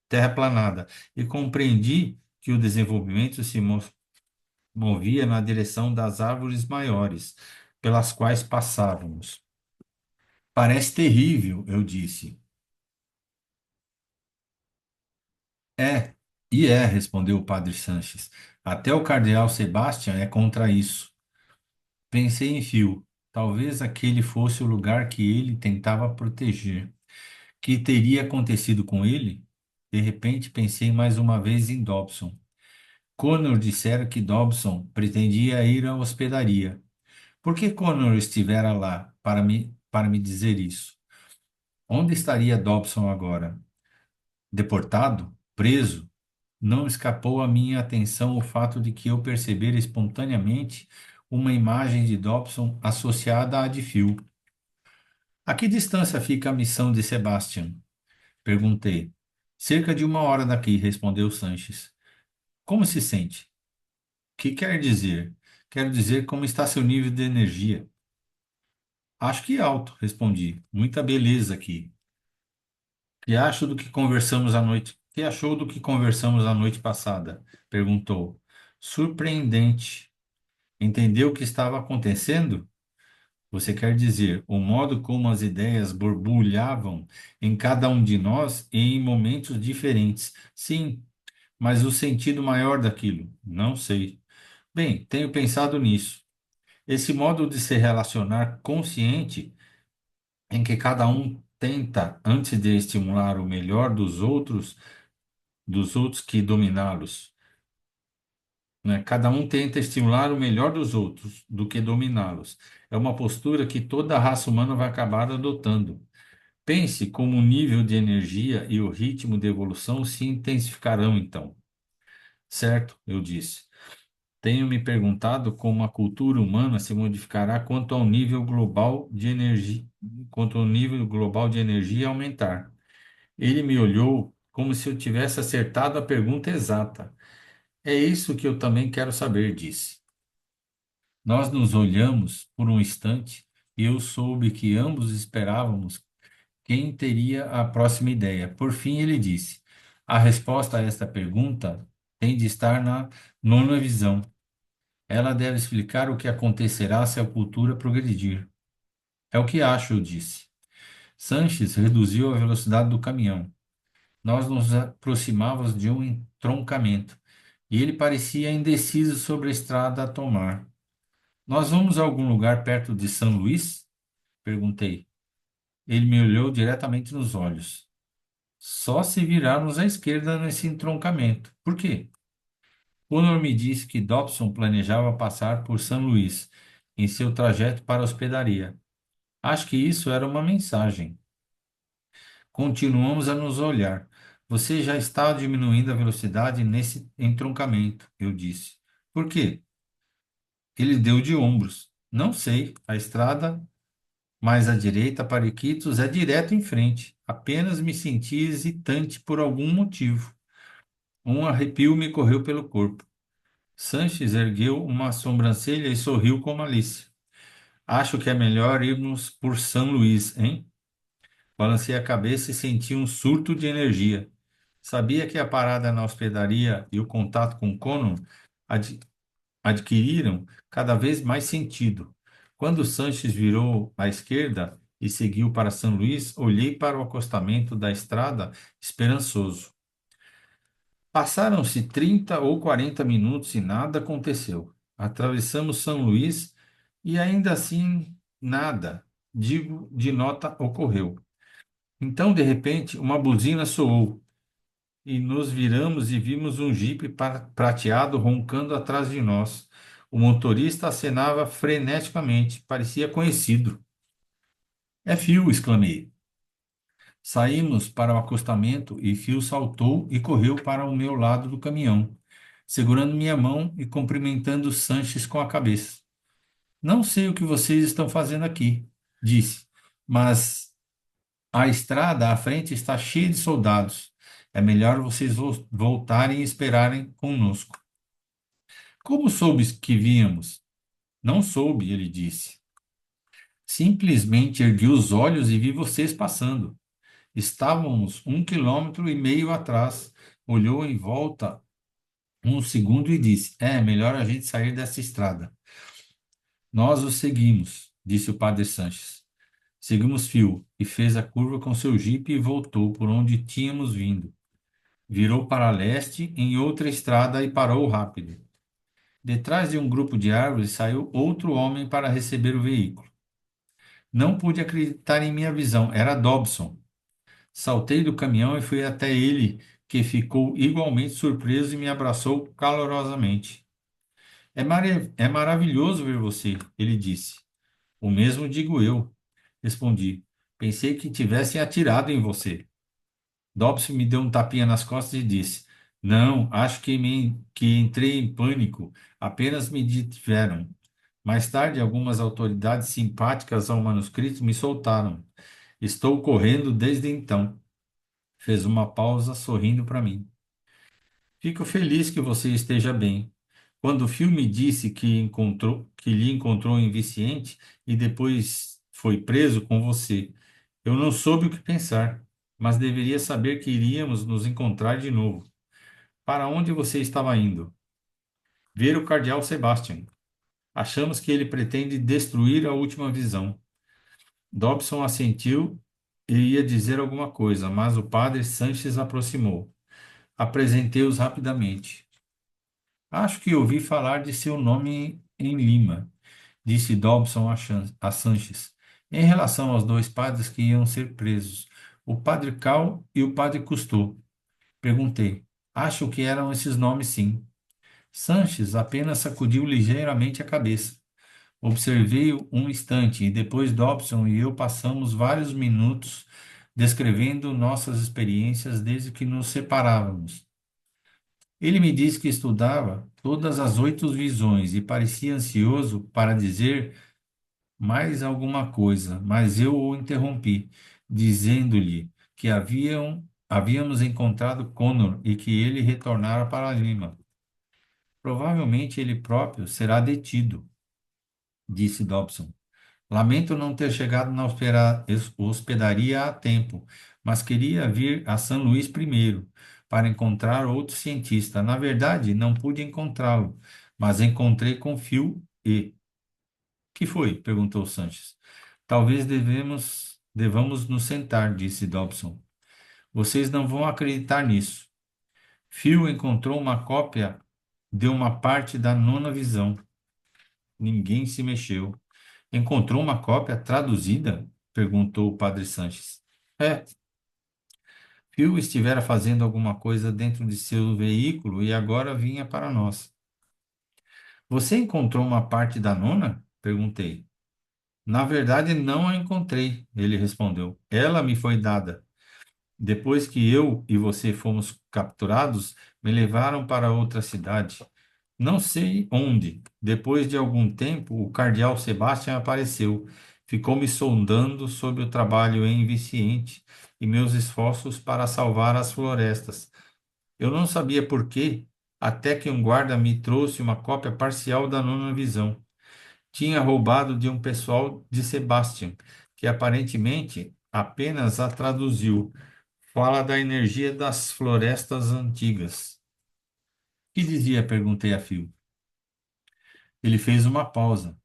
terraplanada e compreendi que o desenvolvimento se movia na direção das árvores maiores, pelas quais passávamos. Parece terrível, eu disse. É, respondeu o padre Sanches. Até o cardeal Sebastião é contra isso. Pensei em Phil. Talvez aquele fosse o lugar que ele tentava proteger. Que teria acontecido com ele? De repente pensei mais uma vez em Dobson. Connor dissera que Dobson pretendia ir à hospedaria. Por que Connor estivera lá para me dizer isso? Onde estaria Dobson agora? Deportado? Preso? Não escapou à minha atenção o fato de que eu percebera espontaneamente uma imagem de Dobson associada à de Phil. A que distância fica a missão de Sebastian? Perguntei. Cerca de 1 hora daqui, respondeu Sanches. Como se sente? Que quer dizer? Quero dizer como está seu nível de energia. Acho que alto, respondi. Muita beleza aqui. Que acho do que conversamos à noite? Que achou do que conversamos a noite passada? Perguntou. Surpreendente. Entendeu o que estava acontecendo? Você quer dizer o modo como as ideias borbulhavam em cada um de nós e em momentos diferentes? Sim, mas o sentido maior daquilo? Não sei. Bem, tenho pensado nisso. Esse modo de se relacionar consciente, em que cada um tenta, antes de estimular o melhor dos outros que dominá-los, né? Cada um tenta estimular o melhor dos outros do que dominá-los. É uma postura que toda a raça humana vai acabar adotando. Pense como o nível de energia e o ritmo de evolução se intensificarão então. Certo, eu disse. Tenho me perguntado como a cultura humana se modificará quanto ao nível global de energia aumentar. Ele me olhou como se eu tivesse acertado a pergunta exata. É isso que eu também quero saber, disse. Nós nos olhamos por um instante e eu soube que ambos esperávamos quem teria a próxima ideia. Por fim, ele disse: a resposta a esta pergunta tem de estar na nona visão. Ela deve explicar o que acontecerá se a cultura progredir. É o que acho, eu disse. Sanches reduziu a velocidade do caminhão. Nós nos aproximávamos de um entroncamento e ele parecia indeciso sobre a estrada a tomar. Nós vamos a algum lugar perto de São Luís? Perguntei. Ele me olhou diretamente nos olhos. Só se virarmos à esquerda nesse entroncamento. Por quê? Connor me disse que Dobson planejava passar por São Luís em seu trajeto para a hospedaria. Acho que isso era uma mensagem. Continuamos a nos olhar. Você já está diminuindo a velocidade nesse entroncamento, eu disse. Por quê? Ele deu de ombros. Não sei. A estrada mais à direita para Iquitos é direto em frente. Apenas me senti hesitante por algum motivo. Um arrepio me correu pelo corpo. Sanches ergueu uma sobrancelha e sorriu com malícia. Acho que é melhor irmos por São Luís, hein? Balancei a cabeça e senti um surto de energia. Sabia que a parada na hospedaria e o contato com Conan ad- adquiriram cada vez mais sentido. Quando Sanches virou à esquerda e seguiu para São Luís, olhei para o acostamento da estrada esperançoso. Passaram-se 30 ou 40 minutos e nada aconteceu. Atravessamos São Luís e ainda assim nada, digo, de nota ocorreu. Então, de repente, uma buzina soou e nos viramos e vimos um jipe prateado roncando atrás de nós. O motorista acenava freneticamente, parecia conhecido. É Phil, exclamei. Saímos para o acostamento e Phil saltou e correu para o meu lado do caminhão, segurando minha mão e cumprimentando Sanches com a cabeça. Não sei o que vocês estão fazendo aqui, disse, mas a estrada à frente está cheia de soldados. É melhor vocês voltarem e esperarem conosco. Como soubes que víamos? Não soube, ele disse. Simplesmente ergui os olhos e vi vocês passando. Estávamos 1,5 quilômetros atrás. Olhou em volta um segundo e disse: é melhor a gente sair dessa estrada. Nós o seguimos, disse o padre Sanches. Seguimos fio e fez a curva com seu jipe e voltou por onde tínhamos vindo. Virou para leste em outra estrada e parou rápido. Detrás de um grupo de árvores saiu outro homem para receber o veículo. Não pude acreditar em minha visão. Era Dobson. Saltei do caminhão e fui até ele, que ficou igualmente surpreso e me abraçou calorosamente. É maravilhoso ver você, ele disse. O mesmo digo eu, respondi. Pensei que tivessem atirado em você. Dobson me deu um tapinha nas costas e disse: não, acho que entrei em pânico. Apenas me detiveram. Mais tarde, algumas autoridades simpáticas ao manuscrito me soltaram. Estou correndo desde então. Fez uma pausa, sorrindo para mim. Fico feliz que você esteja bem. Quando o Phil me disse que lhe encontrou em Viciente e depois foi preso com você, eu não soube o que pensar, mas deveria saber que iríamos nos encontrar de novo. Para onde você estava indo? Ver o cardeal Sebastian. Achamos que ele pretende destruir a última visão. Dobson assentiu e ia dizer alguma coisa, mas o padre Sanches aproximou. Apresentei-os rapidamente. Acho que ouvi falar de seu nome em Lima, disse Dobson a Sanches, em relação aos dois padres que iam ser presos, o padre Cal e o padre Cousteau. Perguntei. Acho que eram esses nomes, sim. Sanches apenas sacudiu ligeiramente a cabeça. Observei-o um instante e depois Dobson e eu passamos vários minutos descrevendo nossas experiências desde que nos separávamos. Ele me disse que estudava todas as 8 visões e parecia ansioso para dizer mais alguma coisa, mas eu o interrompi, dizendo-lhe que havíamos encontrado Connor e que ele retornara para Lima. Provavelmente ele próprio será detido, disse Dobson. Lamento não ter chegado na hospedaria a tempo, mas queria vir a São Luís primeiro, para encontrar outro cientista. Na verdade, não pude encontrá-lo, mas encontrei com Phil e... Que foi? Perguntou Sanches. Talvez devamos nos sentar, disse Dobson. Vocês não vão acreditar nisso. Phil encontrou uma cópia de uma parte da nona visão. Ninguém se mexeu. Encontrou uma cópia traduzida? Perguntou o padre Sanches. É, Phil estivera fazendo alguma coisa dentro de seu veículo e agora vinha para nós. Você encontrou uma parte da nona? Perguntei. Na verdade, não a encontrei, ele respondeu. Ela me foi dada. Depois que eu e você fomos capturados, me levaram para outra cidade. Não sei onde. Depois de algum tempo, o cardeal Sebastião apareceu. Ficou me sondando sobre o trabalho em Viciente e meus esforços para salvar as florestas. Eu não sabia por quê, até que um guarda me trouxe uma cópia parcial da nona visão. Tinha roubado de um pessoal de Sebastian, que aparentemente apenas a traduziu. Fala da energia das florestas antigas. Que dizia? Perguntei a Phil. Ele fez uma pausa,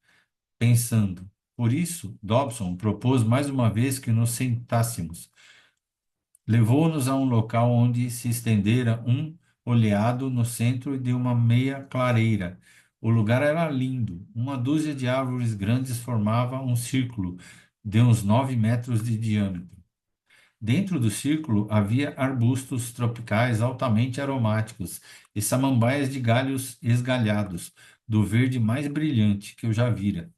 pensando. Por isso, Dobson propôs mais uma vez que nos sentássemos. Levou-nos a um local onde se estendera um oleado no centro de uma meia clareira. O lugar era lindo. Uma dúzia de árvores grandes formava um círculo de uns 9 metros de diâmetro. Dentro do círculo havia arbustos tropicais altamente aromáticos e samambaias de galhos esgalhados, do verde mais brilhante que eu já vira.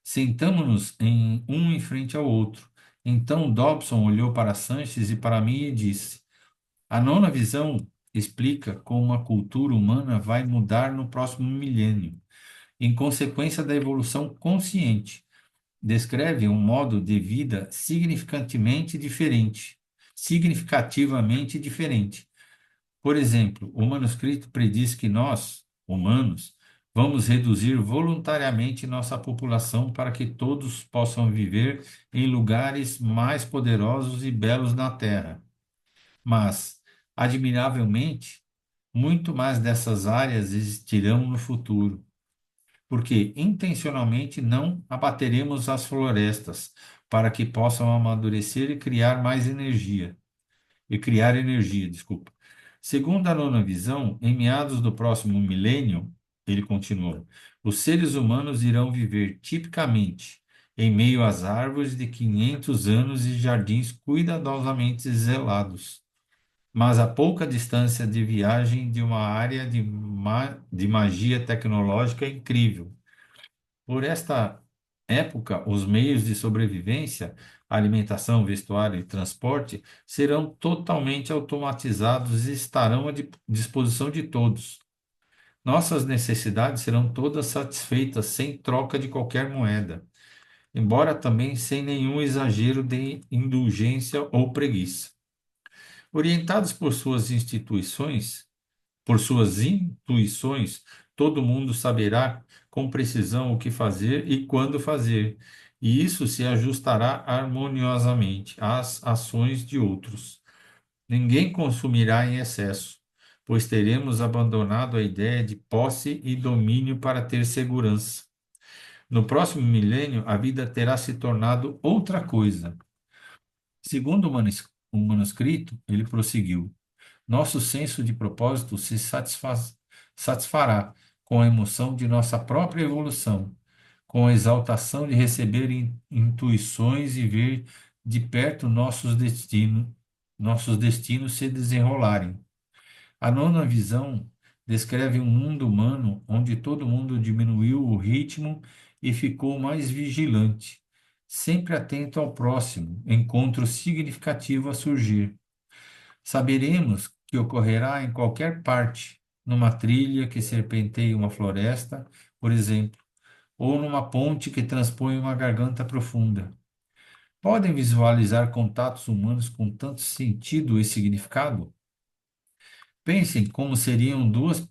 Sentamo-nos em frente ao outro. Então Dobson olhou para Sanches e para mim e disse: A nona visão explica como a cultura humana vai mudar no próximo milênio, em consequência da evolução consciente. Descreve um modo de vida significativamente diferente. Por exemplo, o manuscrito prediz que nós, humanos, vamos reduzir voluntariamente nossa população para que todos possam viver em lugares mais poderosos e belos na Terra. Mas, admiravelmente, muito mais dessas áreas existirão no futuro, porque intencionalmente não abateremos as florestas para que possam amadurecer e criar energia, desculpa. Segundo a nona visão, em meados do próximo milênio, ele continuou, os seres humanos irão viver tipicamente em meio às árvores de 500 anos e jardins cuidadosamente zelados, mas a pouca distância de viagem de uma área de magia tecnológica incrível. Por esta época, os meios de sobrevivência, alimentação, vestuário e transporte serão totalmente automatizados e estarão à disposição de todos. Nossas necessidades serão todas satisfeitas sem troca de qualquer moeda, embora também sem nenhum exagero de indulgência ou preguiça. Orientados por suas intuições, todo mundo saberá com precisão o que fazer e quando fazer, e isso se ajustará harmoniosamente às ações de outros. Ninguém consumirá em excesso, pois teremos abandonado a ideia de posse e domínio para ter segurança. No próximo milênio, a vida terá se tornado outra coisa. Segundo o manuscrito, ele prosseguiu. Nosso senso de propósito satisfará com a emoção de nossa própria evolução, com a exaltação de receber intuições e ver de perto nossos destinos se desenrolarem. A nona visão descreve um mundo humano onde todo mundo diminuiu o ritmo e ficou mais vigilante, sempre atento ao próximo encontro significativo a surgir. Saberemos que ocorrerá em qualquer parte, numa trilha que serpenteia uma floresta, por exemplo, ou numa ponte que transpõe uma garganta profunda. Podem visualizar contatos humanos com tanto sentido e significado? Pensem como seriam duas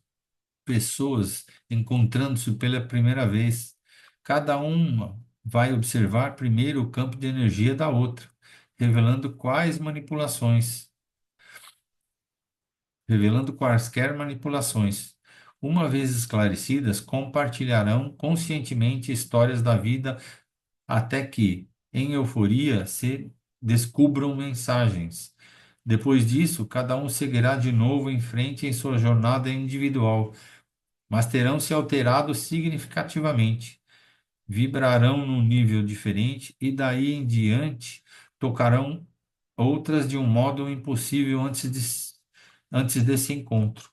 pessoas encontrando-se pela primeira vez. Cada uma vai observar primeiro o campo de energia da outra, revelando quais manipulações revelando quaisquer manipulações. Uma vez esclarecidas, compartilharão conscientemente histórias da vida até que, em euforia, se descubram mensagens. Depois disso, cada um seguirá de novo em frente em sua jornada individual, mas terão se alterado significativamente, vibrarão num nível diferente e daí em diante tocarão outras de um modo impossível antes desse encontro.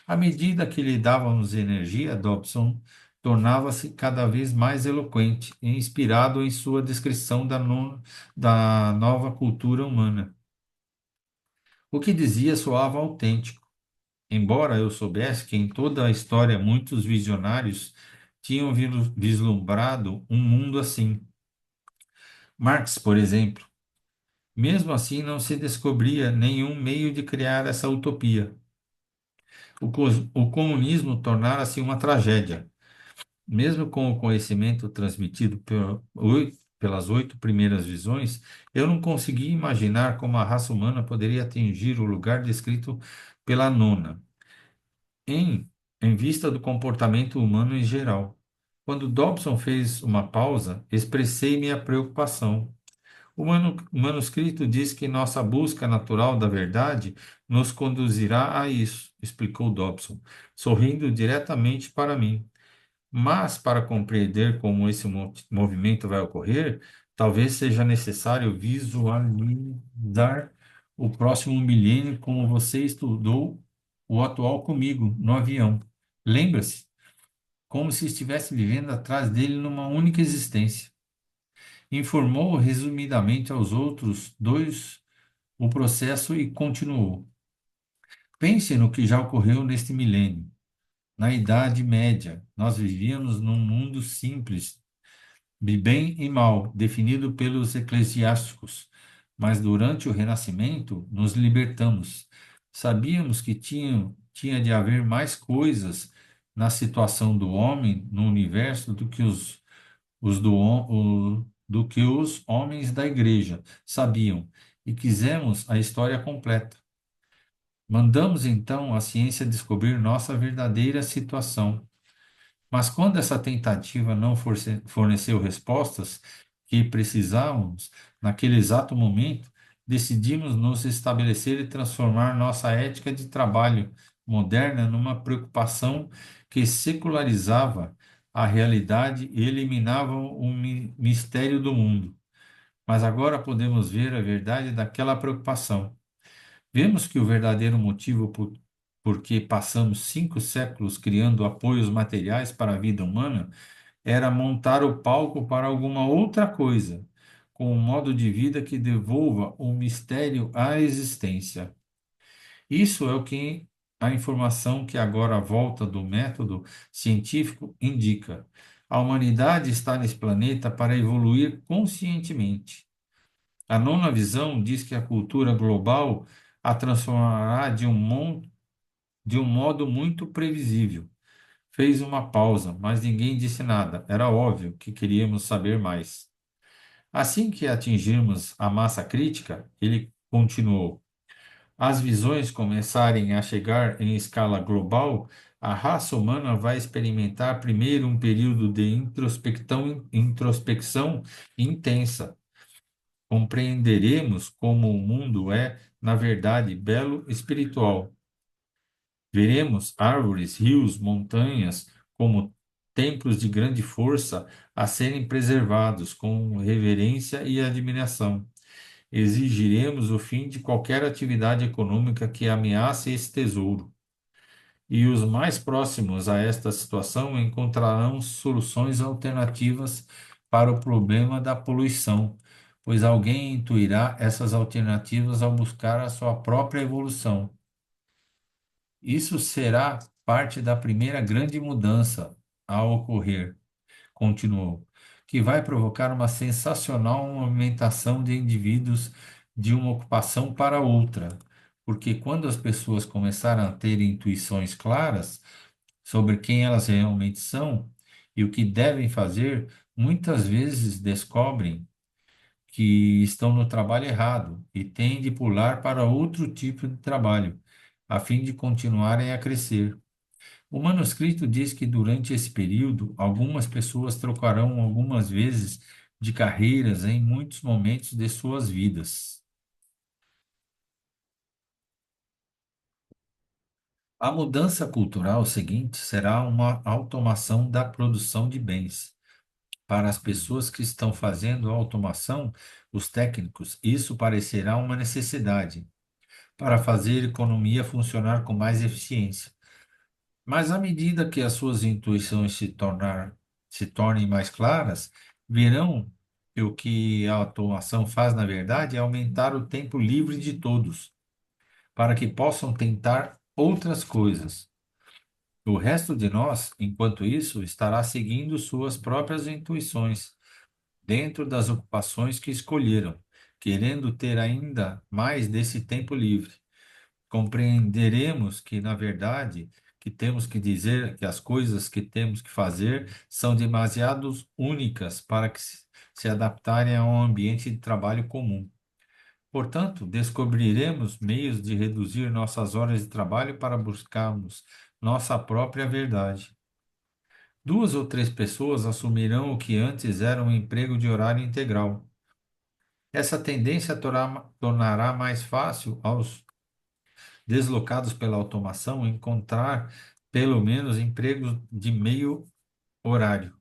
À medida que lhe dávamos energia, Dobson tornava-se cada vez mais eloquente e inspirado em sua descrição da nova cultura humana. O que dizia soava autêntico, embora eu soubesse que em toda a história muitos visionários tinham vislumbrado um mundo assim. Marx, por exemplo. Mesmo assim, não se descobria nenhum meio de criar essa utopia. O comunismo tornara-se uma tragédia. Mesmo com o conhecimento transmitido pelas 8 primeiras visões, eu não conseguia imaginar como a raça humana poderia atingir o lugar descrito pela nona, em, em vista do comportamento humano em geral. Quando Dobson fez uma pausa, expressei minha preocupação. O manuscrito diz que nossa busca natural da verdade nos conduzirá a isso, explicou Dobson, sorrindo diretamente para mim. Mas, para compreender como esse movimento vai ocorrer, talvez seja necessário visualizar o próximo milênio como você estudou o atual comigo, no avião. Lembra-se? Como se estivesse vivendo atrás dele numa única existência. Informou resumidamente aos outros dois o processo e continuou. Pense no que já ocorreu neste milênio. Na Idade Média, nós vivíamos num mundo simples, de bem e mal, definido pelos eclesiásticos. Mas durante o Renascimento, nos libertamos. Sabíamos que tinha de haver mais coisas na situação do homem no universo do que os homens da igreja sabiam, e quisemos a história completa. Mandamos então a ciência descobrir nossa verdadeira situação. Mas quando essa tentativa não forneceu respostas que precisávamos, naquele exato momento, decidimos nos estabelecer e transformar nossa ética de trabalho moderna numa preocupação que secularizava a realidade e eliminava o mistério do mundo. Mas agora podemos ver a verdade daquela preocupação. Vemos que o verdadeiro motivo por que passamos 5 séculos criando apoios materiais para a vida humana era montar o palco para alguma outra coisa, com um modo de vida que devolva o mistério à existência. Isso a informação que agora volta do método científico indica. A humanidade está nesse planeta para evoluir conscientemente. A nona visão diz que a cultura global a transformará de um modo muito previsível. Fez uma pausa, mas ninguém disse nada. Era óbvio que queríamos saber mais. Assim que atingirmos a massa crítica, ele continuou, as visões começarem a chegar em escala global, a raça humana vai experimentar primeiro um período de introspecção intensa. Compreenderemos como o mundo é, na verdade, belo espiritual. Veremos árvores, rios, montanhas como templos de grande força a serem preservados com reverência e admiração. Exigiremos o fim de qualquer atividade econômica que ameace esse tesouro. E os mais próximos a esta situação encontrarão soluções alternativas para o problema da poluição, pois alguém intuirá essas alternativas ao buscar a sua própria evolução. Isso será parte da primeira grande mudança a ocorrer, continuou, que vai provocar uma sensacional movimentação de indivíduos de uma ocupação para outra, porque quando as pessoas começarem a ter intuições claras sobre quem elas realmente são e o que devem fazer, muitas vezes descobrem que estão no trabalho errado e têm de pular para outro tipo de trabalho, a fim de continuarem a crescer. O manuscrito diz que durante esse período, algumas pessoas trocarão algumas vezes de carreiras em muitos momentos de suas vidas. A mudança cultural seguinte será uma automação da produção de bens. Para as pessoas que estão fazendo a automação, os técnicos, isso parecerá uma necessidade para fazer a economia funcionar com mais eficiência. Mas à medida que as suas intuições se tornem mais claras, verão que o que a automação faz, na verdade, é aumentar o tempo livre de todos, para que possam tentar outras coisas. O resto de nós, enquanto isso, estará seguindo suas próprias intuições, dentro das ocupações que escolheram, querendo ter ainda mais desse tempo livre. Compreenderemos que, na verdade, que temos que dizer que as coisas que temos que fazer são demasiado únicas para que se adaptarem a um ambiente de trabalho comum. Portanto, descobriremos meios de reduzir nossas horas de trabalho para buscarmos nossa própria verdade. Duas ou três pessoas assumirão o que antes era um emprego de horário integral. Essa tendência tornará mais fácil aos deslocados pela automação encontrar pelo menos empregos de meio horário.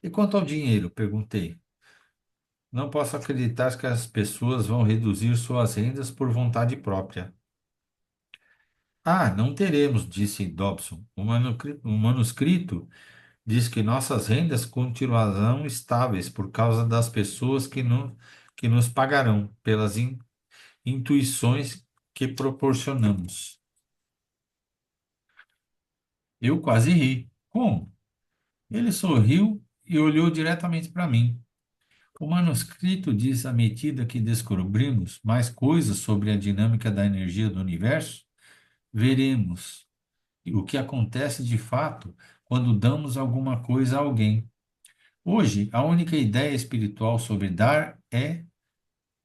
E quanto ao dinheiro? Perguntei. Não posso acreditar que as pessoas vão reduzir suas rendas por vontade própria. Ah, não teremos, disse Dobson. O manuscrito diz que nossas rendas continuarão estáveis por causa das pessoas que nos pagarão pelas intuições que proporcionamos. Eu quase ri. Como? Ele sorriu e olhou diretamente para mim. O manuscrito diz, à medida que descobrimos mais coisas sobre a dinâmica da energia do universo, veremos o que acontece de fato quando damos alguma coisa a alguém. Hoje, a única ideia espiritual sobre dar é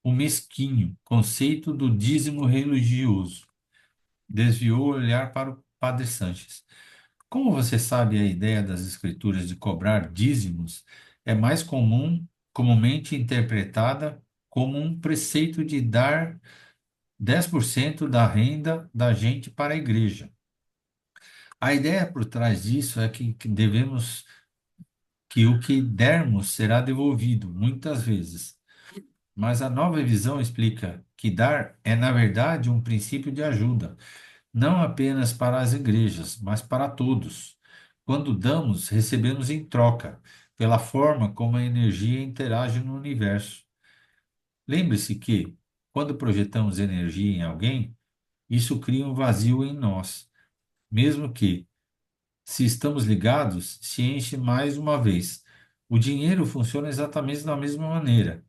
o mesquinho conceito do dízimo religioso. Desviou o olhar para o Padre Sanches. Como você sabe, a ideia das escrituras de cobrar dízimos é mais comumente interpretada como um preceito de dar 10% da renda da gente para a igreja. A ideia por trás disso é que devemos que o que dermos será devolvido muitas vezes. Mas a nova visão explica que dar é, na verdade, um princípio de ajuda, não apenas para as igrejas, mas para todos. Quando damos, recebemos em troca, pela forma como a energia interage no universo. Lembre-se que, quando projetamos energia em alguém, Isso cria um vazio em nós, mesmo que, se estamos ligados, se enche mais uma vez. O dinheiro funciona exatamente da mesma maneira.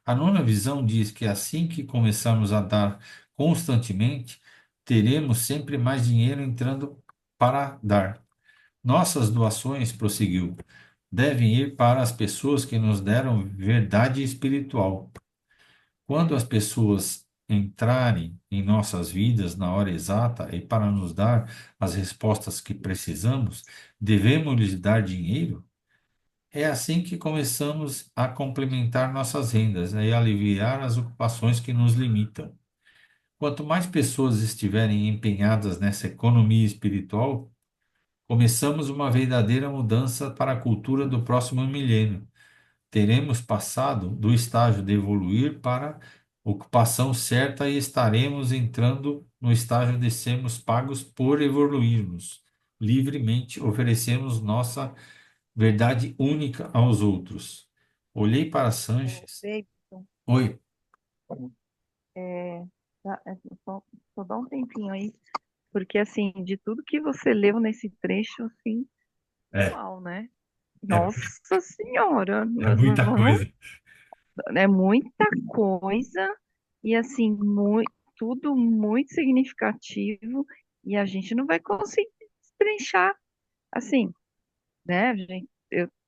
A nona visão diz que assim que começarmos a dar constantemente, teremos sempre mais dinheiro entrando para dar. Nossas doações, prosseguiu, devem ir para as pessoas que nos deram verdade espiritual. Quando as pessoas entrarem em nossas vidas na hora exata e para nos dar as respostas que precisamos, devemos lhes dar dinheiro? É assim que começamos a complementar nossas rendas, né, e aliviar as ocupações que nos limitam. Quanto mais pessoas estiverem empenhadas nessa economia espiritual, começamos uma verdadeira mudança para a cultura do próximo milênio. Teremos passado do estágio de evoluir para a ocupação certa e estaremos entrando no estágio de sermos pagos por evoluirmos. Livremente oferecemos nossa verdade única aos outros. Olhei para Ô, Sanches. Davidson, Oi. é, só dá um tempinho aí, porque assim, de tudo que você leu nesse trecho, assim, É, uau, né? é, Nossa Senhora, é nós muita vamos, coisa. é muita coisa e assim, tudo muito significativo e a gente não vai conseguir destrinchar, assim, né?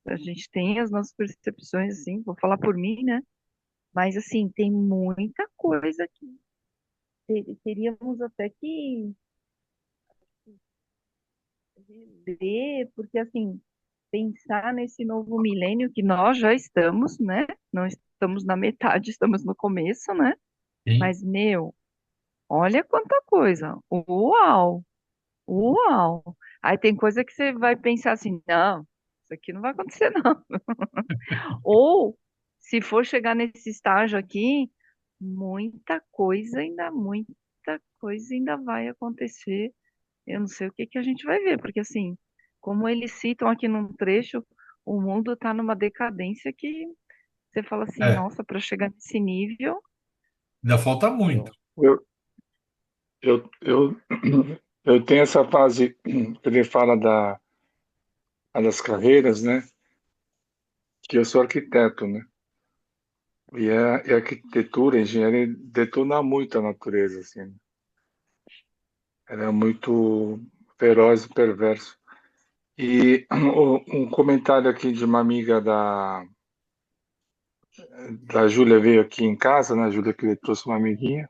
A gente tem as nossas percepções, assim, vou falar por mim, né? Mas assim, tem muita coisa que teríamos até que reler, porque assim, pensar nesse novo milênio que nós já estamos, né? Não estamos na metade, estamos no começo, né? Sim. Mas, meu, olha quanta coisa. Uau! Uau! Aí tem coisa que você vai pensar assim, não, isso aqui não vai acontecer, não. Ou, se for chegar nesse estágio aqui, muita coisa ainda vai acontecer. Eu não sei o que que a gente vai ver, porque assim, como eles citam aqui num trecho, o mundo está numa decadência que você fala assim, É, nossa, para chegar nesse nível, ainda falta muito. eu, Eu, eu, eu tenho essa fase que ele fala das carreiras, né? Que eu sou arquiteto, né? E a arquitetura, a engenharia detona muito a natureza, assim. Ela é muito feroz e perverso. E um comentário aqui de uma amiga da Júlia veio aqui em casa, né? A Júlia que trouxe uma amiguinha.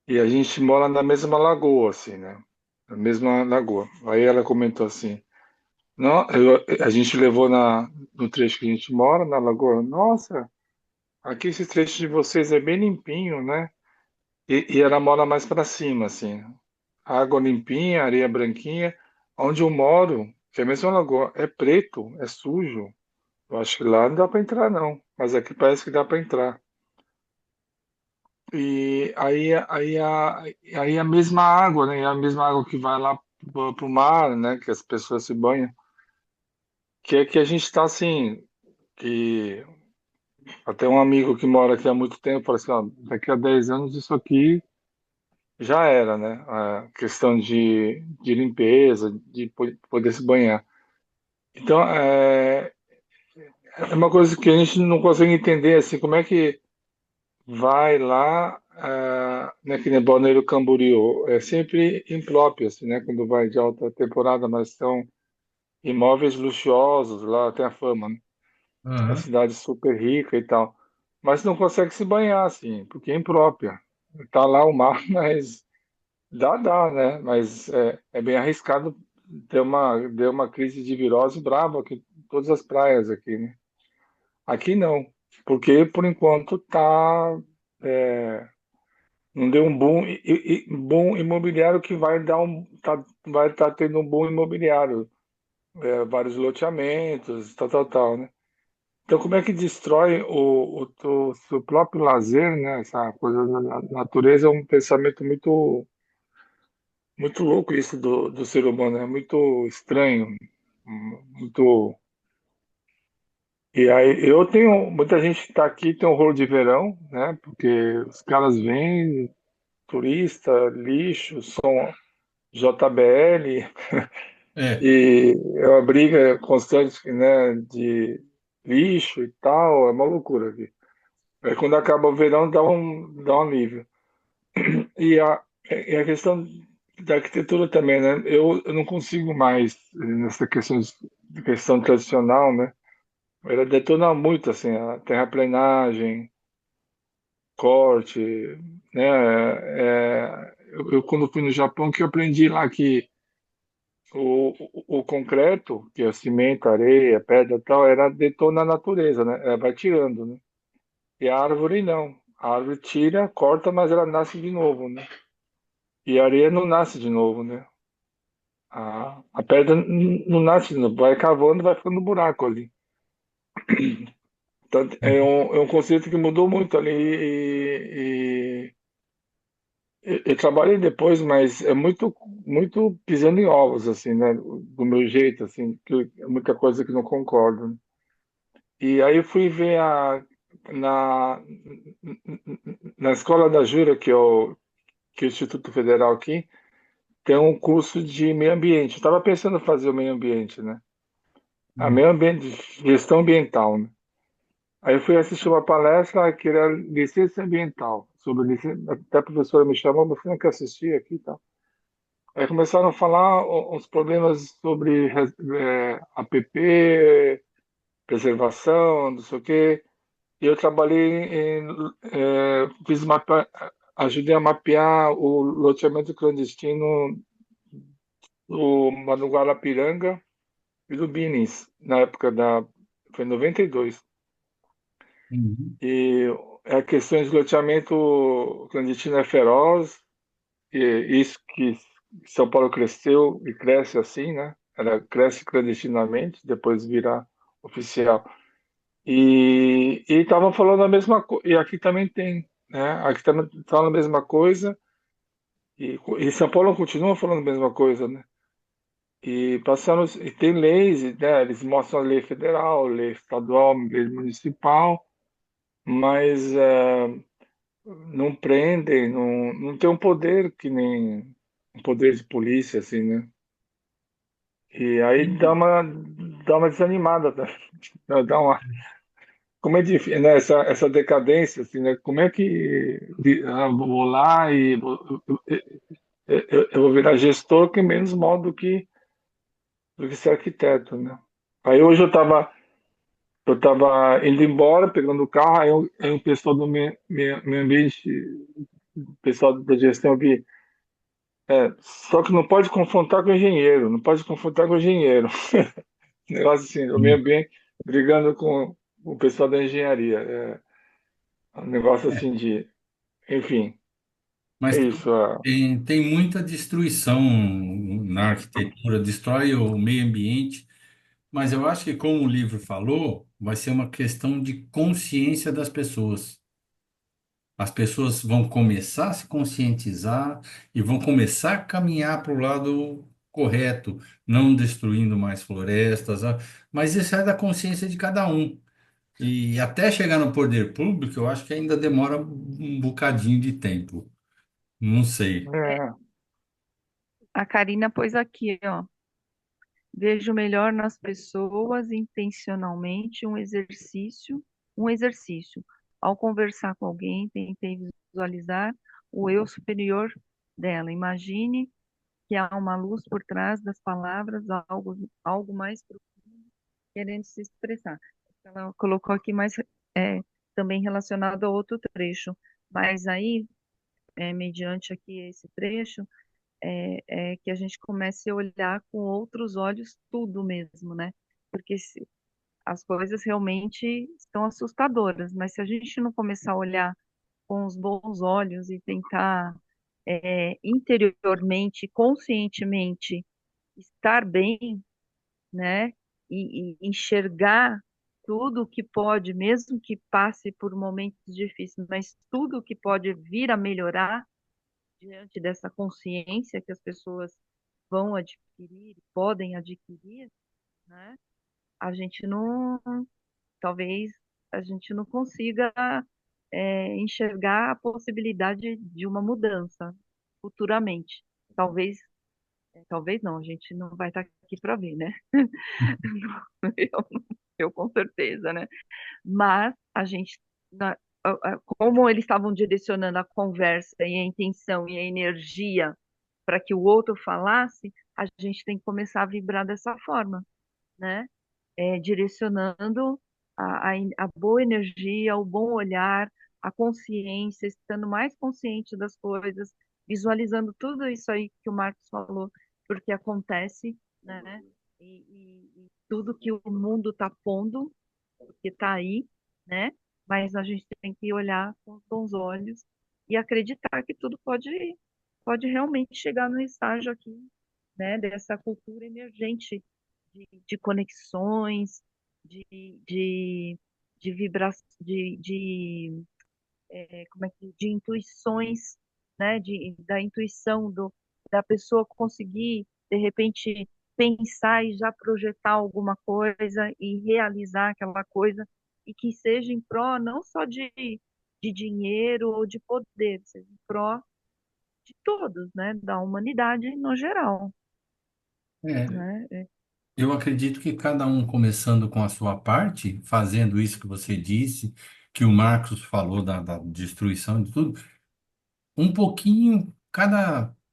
E a gente mora na mesma lagoa, assim, né? Na mesma lagoa. Aí ela comentou assim, não, a gente levou no trecho que a gente mora, na lagoa. Nossa, aqui esse trecho de vocês é bem limpinho, né? E ela mora mais para cima, assim. Água limpinha, areia branquinha. Onde eu moro, que é a mesma lagoa, é preto, é sujo. Eu acho que lá não dá para entrar, não. Mas aqui parece que dá para entrar. E aí a mesma água, né? A mesma água que vai lá pro mar, né? Que as pessoas se banham. Que é que a gente está assim, que até um amigo que mora aqui há muito tempo falou assim, ó, daqui a 10 anos isso aqui já era, né? A questão de limpeza, de poder se banhar. Então, é uma coisa que a gente não consegue entender, assim, como é que vai lá, né, que nem Balneário Camboriú, é sempre impróprio, assim, né, quando vai de alta temporada, mas são imóveis luxuosos, lá tem a fama, né, a Aham. cidade super rica e tal, mas não consegue se banhar, assim, porque é imprópria. Tá lá o mar, mas dá, né, mas é bem arriscado deu uma crise de virose brava aqui, em todas as praias aqui, né. Aqui não, porque por enquanto é, não deu um boom, boom imobiliário que vai estar tendo um boom imobiliário, vários loteamentos, tal, né? Então, como é que destrói o seu próprio lazer, né? Essa coisa da natureza é um pensamento muito louco isso do ser humano, é muito estranho, muito. E aí, eu tenho muita gente que está aqui tem um rolo de verão, né? Porque os caras vêm turista, lixo, som JBL, É, e é uma briga constante, né, de lixo e tal, é uma loucura aqui. Aí quando acaba o verão dá um alívio. E a questão da arquitetura também, né? Eu não consigo mais, nessa questão tradicional, né? Ela detona muito, assim, a terraplenagem, corte, né? Eu, quando fui no Japão, que eu aprendi lá que o concreto, que é o cimento, areia, pedra e tal, era detona a natureza, né? Ela vai tirando, né? E a árvore não. A árvore tira, corta, mas ela nasce de novo, né? E a areia não nasce de novo, né? A pedra não nasce de novo, vai cavando, vai ficando buraco ali. Então, é um conceito que mudou muito ali. Eu trabalhei depois, mas é muito pisando em ovos, assim, né? Do meu jeito, assim, que é muita coisa que não concordo, né? E aí eu fui ver na, na Escola da Jura, que é o Instituto Federal aqui, tem um curso de meio ambiente. Eu estava pensando em fazer o meio ambiente, né? A hum, meio ambiente, gestão ambiental, né? Aí eu fui assistir uma palestra que era licença ambiental, sobre licença, até a professora me chamou, você não quer assistir aqui e tal. Aí começaram a falar uns problemas sobre APP, preservação, não sei o quê. E eu trabalhei ajudei a mapear o loteamento clandestino no Guarapiranga e do Binis, na época foi em 92. uhum, E a questão de loteamento clandestino é feroz, e isso que São Paulo cresceu e cresce assim, né? Ela cresce clandestinamente, depois vira oficial. E estavam falando a mesma coisa, e aqui também tem, né? Aqui também falam a mesma coisa, e São Paulo continua falando a mesma coisa, né? E tem leis, né? Eles mostram a lei federal, lei estadual, lei municipal, mas não prendem, não tem um poder que nem um poder de polícia, assim, né? E aí entendi. dá uma desanimada, tá? Dá uma, como é difícil, né? Essa decadência, assim, né? Como é que vou lá e eu vou virar gestor que menos mal do que ser arquiteto, né? Aí hoje eu tava indo embora, pegando o carro, aí o pessoal do meio ambiente, o pessoal da gestão vi. Só que não pode confrontar com o engenheiro, não pode confrontar com o engenheiro. Negócio assim, o meio Hum. ambiente brigando com o pessoal da engenharia. Um negócio É, assim de. Enfim, mas é isso. tem muita destruição na arquitetura, destrói o meio ambiente, mas eu acho que, como o livro falou, vai ser uma questão de consciência das pessoas. As pessoas vão começar a se conscientizar e vão começar a caminhar para o lado correto, não destruindo mais florestas, mas isso é da consciência de cada um. E até chegar no poder público, eu acho que ainda demora um bocadinho de tempo. Não sei. É, É, a Karina pôs aqui, ó. Vejo melhor nas pessoas intencionalmente um exercício. Ao conversar com alguém, tentei visualizar o eu superior dela. Imagine que há uma luz por trás das palavras, algo mais profundo querendo se expressar. Ela colocou aqui mais é, também relacionado a outro trecho, mas aí, mediante aqui esse trecho, que a gente comece a olhar com outros olhos tudo mesmo, né? Porque as coisas realmente estão assustadoras, mas se a gente não começar a olhar com os bons olhos e tentar interiormente, conscientemente estar bem, né? E enxergar tudo que pode, mesmo que passe por momentos difíceis, mas tudo que pode vir a melhorar diante dessa consciência que as pessoas vão adquirir, podem adquirir, né? A gente não, talvez a gente não consiga enxergar a possibilidade de uma mudança futuramente. Talvez, talvez não, a gente não vai estar aqui para ver, né? Eu, eu com certeza, né? Mas a gente, como eles estavam direcionando a conversa e a intenção e a energia para que o outro falasse, a gente tem que começar a vibrar dessa forma, né? Direcionando a boa energia, o bom olhar, a consciência, estando mais consciente das coisas, visualizando tudo isso aí que o Marcos falou, porque acontece, né? E tudo que o mundo está pondo, porque está aí, né? Mas a gente tem que olhar com os bons olhos e acreditar que tudo pode realmente chegar no estágio aqui, né? Dessa cultura emergente de conexões, de, de, de vibração, como é que, de intuições, né? Da intuição da pessoa conseguir, de repente, pensar e já projetar alguma coisa e realizar aquela coisa, e que seja em pró não só de dinheiro ou de poder, seja em pró de todos, né? Da humanidade no geral, É, né? eu acredito que cada um começando com a sua parte, fazendo isso que você disse, que o Marcos falou da destruição de tudo, um pouquinho,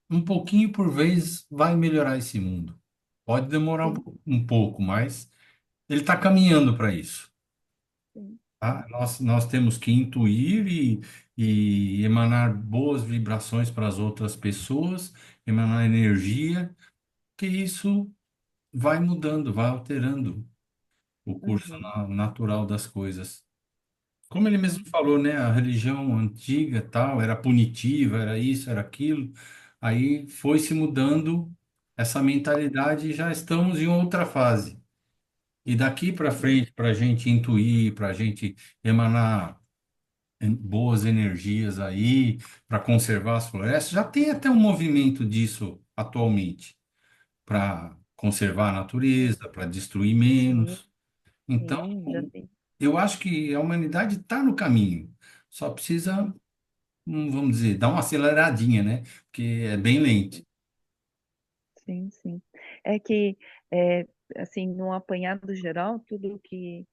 um pouquinho por vez vai melhorar esse mundo. Pode demorar Sim, um pouco, mas ele está caminhando para isso. sim. Tá? Nós temos que intuir e emanar boas vibrações para as outras pessoas, emanar energia, que isso vai mudando, vai alterando o curso Uhum, natural das coisas. Como ele mesmo uhum, falou, né? A religião antiga, tal, era punitiva, era isso, era aquilo. Aí foi se mudando essa mentalidade e já estamos em outra fase. E daqui para sim, frente, para a gente intuir, para a gente emanar boas energias aí, para conservar as florestas, já tem até um movimento disso atualmente, para conservar a natureza, para destruir sim, menos. Então, sim, já tem. eu acho que a humanidade está no caminho. Só precisa, vamos dizer, dar uma aceleradinha, né? Porque é bem lento. Sim, sim. É que, é, assim, no apanhado geral, tudo que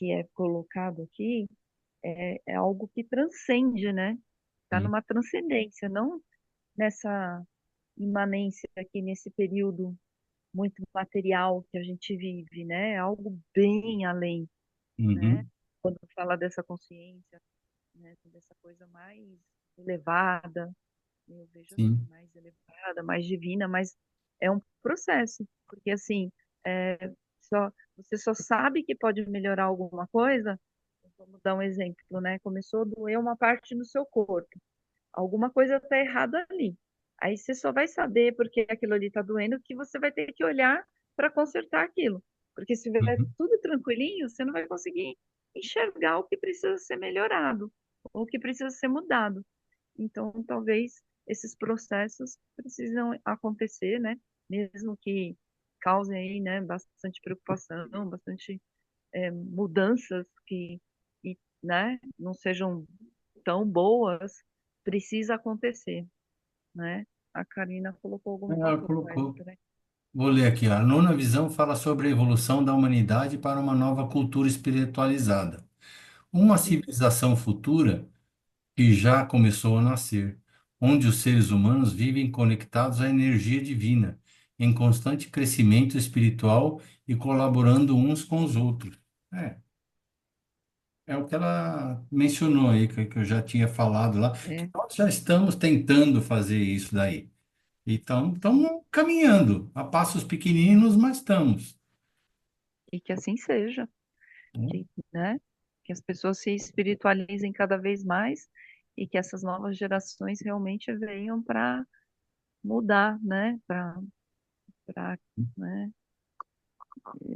é colocado aqui é algo que transcende, né? Está Sim. numa transcendência, não nessa imanência aqui nesse período muito material que a gente vive, né? É algo bem além, né? Uhum. Quando fala dessa consciência, né? Dessa coisa mais elevada, eu vejo assim, Sim. mais elevada, mais divina, mas é um processo, porque assim, é, você só sabe que pode melhorar alguma coisa, vamos dar um exemplo, né? Começou a doer uma parte no seu corpo, alguma coisa está errada ali. Aí você só vai saber porque aquilo ali está doendo, que você vai ter que olhar para consertar aquilo. Porque se tiver Uhum. tudo tranquilinho, você não vai conseguir enxergar o que precisa ser melhorado, ou o que precisa ser mudado. Então, talvez esses processos precisam acontecer, né? Mesmo que causem aí, né, bastante preocupação, bastante mudanças né, não sejam tão boas, precisa acontecer, né? A Karina colocou alguma Ela coisa, colocou. né? Vou ler aqui. A nona visão fala sobre a evolução da humanidade para uma nova cultura espiritualizada. Uma Sim, civilização futura que já começou a nascer, onde os seres humanos vivem conectados à energia divina, em constante crescimento espiritual e colaborando uns com os outros. É, é o que ela mencionou aí, que eu já tinha falado lá, que é, nós já estamos tentando fazer isso daí. Então, estamos caminhando, a passos pequeninos, mas estamos. e que assim seja, Né? que, né? Que as pessoas se espiritualizem cada vez mais e que essas novas gerações realmente venham para mudar, né? Para, né?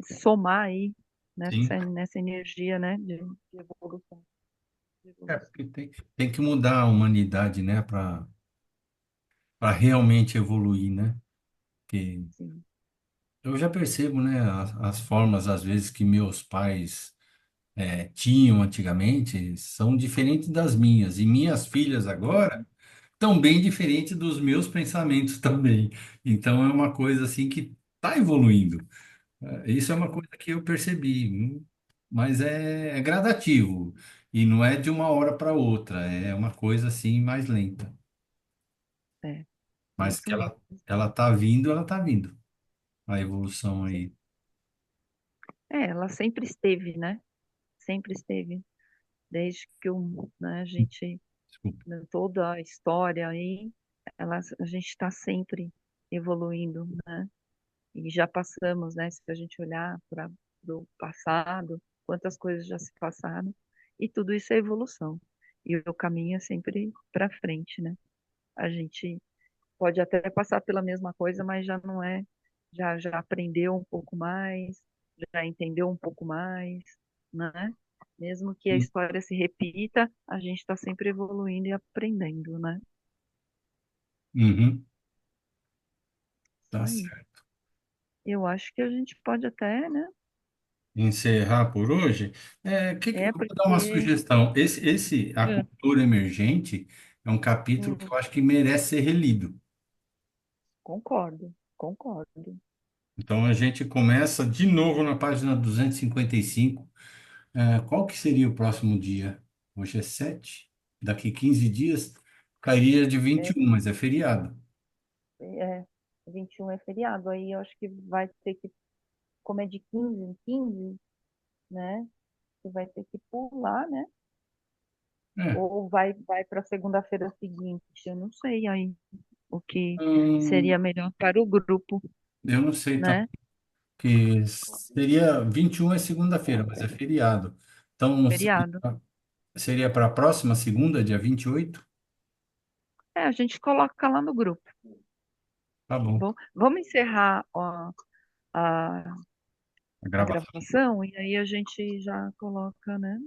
Somar aí Sim. nessa energia, né? De evolução, de É, evolução. porque tem que mudar a humanidade, né, para realmente evoluir, né? Porque Sim, eu já percebo, né, as formas, às vezes, que meus pais tinham antigamente são diferentes das minhas. E minhas filhas agora estão bem diferentes dos meus pensamentos também. Então é uma coisa assim que está evoluindo. Isso é uma coisa que eu percebi, mas é gradativo. E não é de uma hora para outra, é uma coisa assim mais lenta. É, Mas isso que mesmo. ela tá vindo. A evolução aí. Ela sempre esteve, né? Sempre esteve. Desde que né, a gente, Desculpa. né, toda a história aí, a gente está sempre evoluindo, né? E já passamos, né? Se a gente olhar para o passado, quantas coisas já se passaram, e tudo isso é evolução. E o caminho é sempre para frente, né? A gente pode até passar pela mesma coisa, mas já não é, já aprendeu um pouco mais, já entendeu um pouco mais, né? Mesmo que a história se repita, a gente está sempre evoluindo e aprendendo, né? Uhum, Isso tá aí. certo. Eu acho que a gente pode até, né? Encerrar por hoje, eu É vou dar uma porque. sugestão. A É, cultura emergente é um capítulo que hum, eu acho que merece ser relido. concordo, concordo. Então a gente começa de novo na página 255. Qual que seria o próximo dia? Hoje é 7. Daqui 15 dias cairia de vinte É, e um, mas é feriado. é, 21 é feriado, aí eu acho que vai ter que, como é de 15 em 15, né? Você vai ter que pular, né? É. Ou vai para segunda-feira seguinte, eu não sei aí o que Hum, seria melhor para o grupo, eu não sei, tá? né? Que seria 21 é segunda-feira, mas é feriado. Então Feriado. seria para a próxima segunda, dia 28. É, a gente coloca lá no grupo, Tá tá bom. bom? Vamos encerrar ó, a, A a gravação. gravação e aí a gente já coloca, né?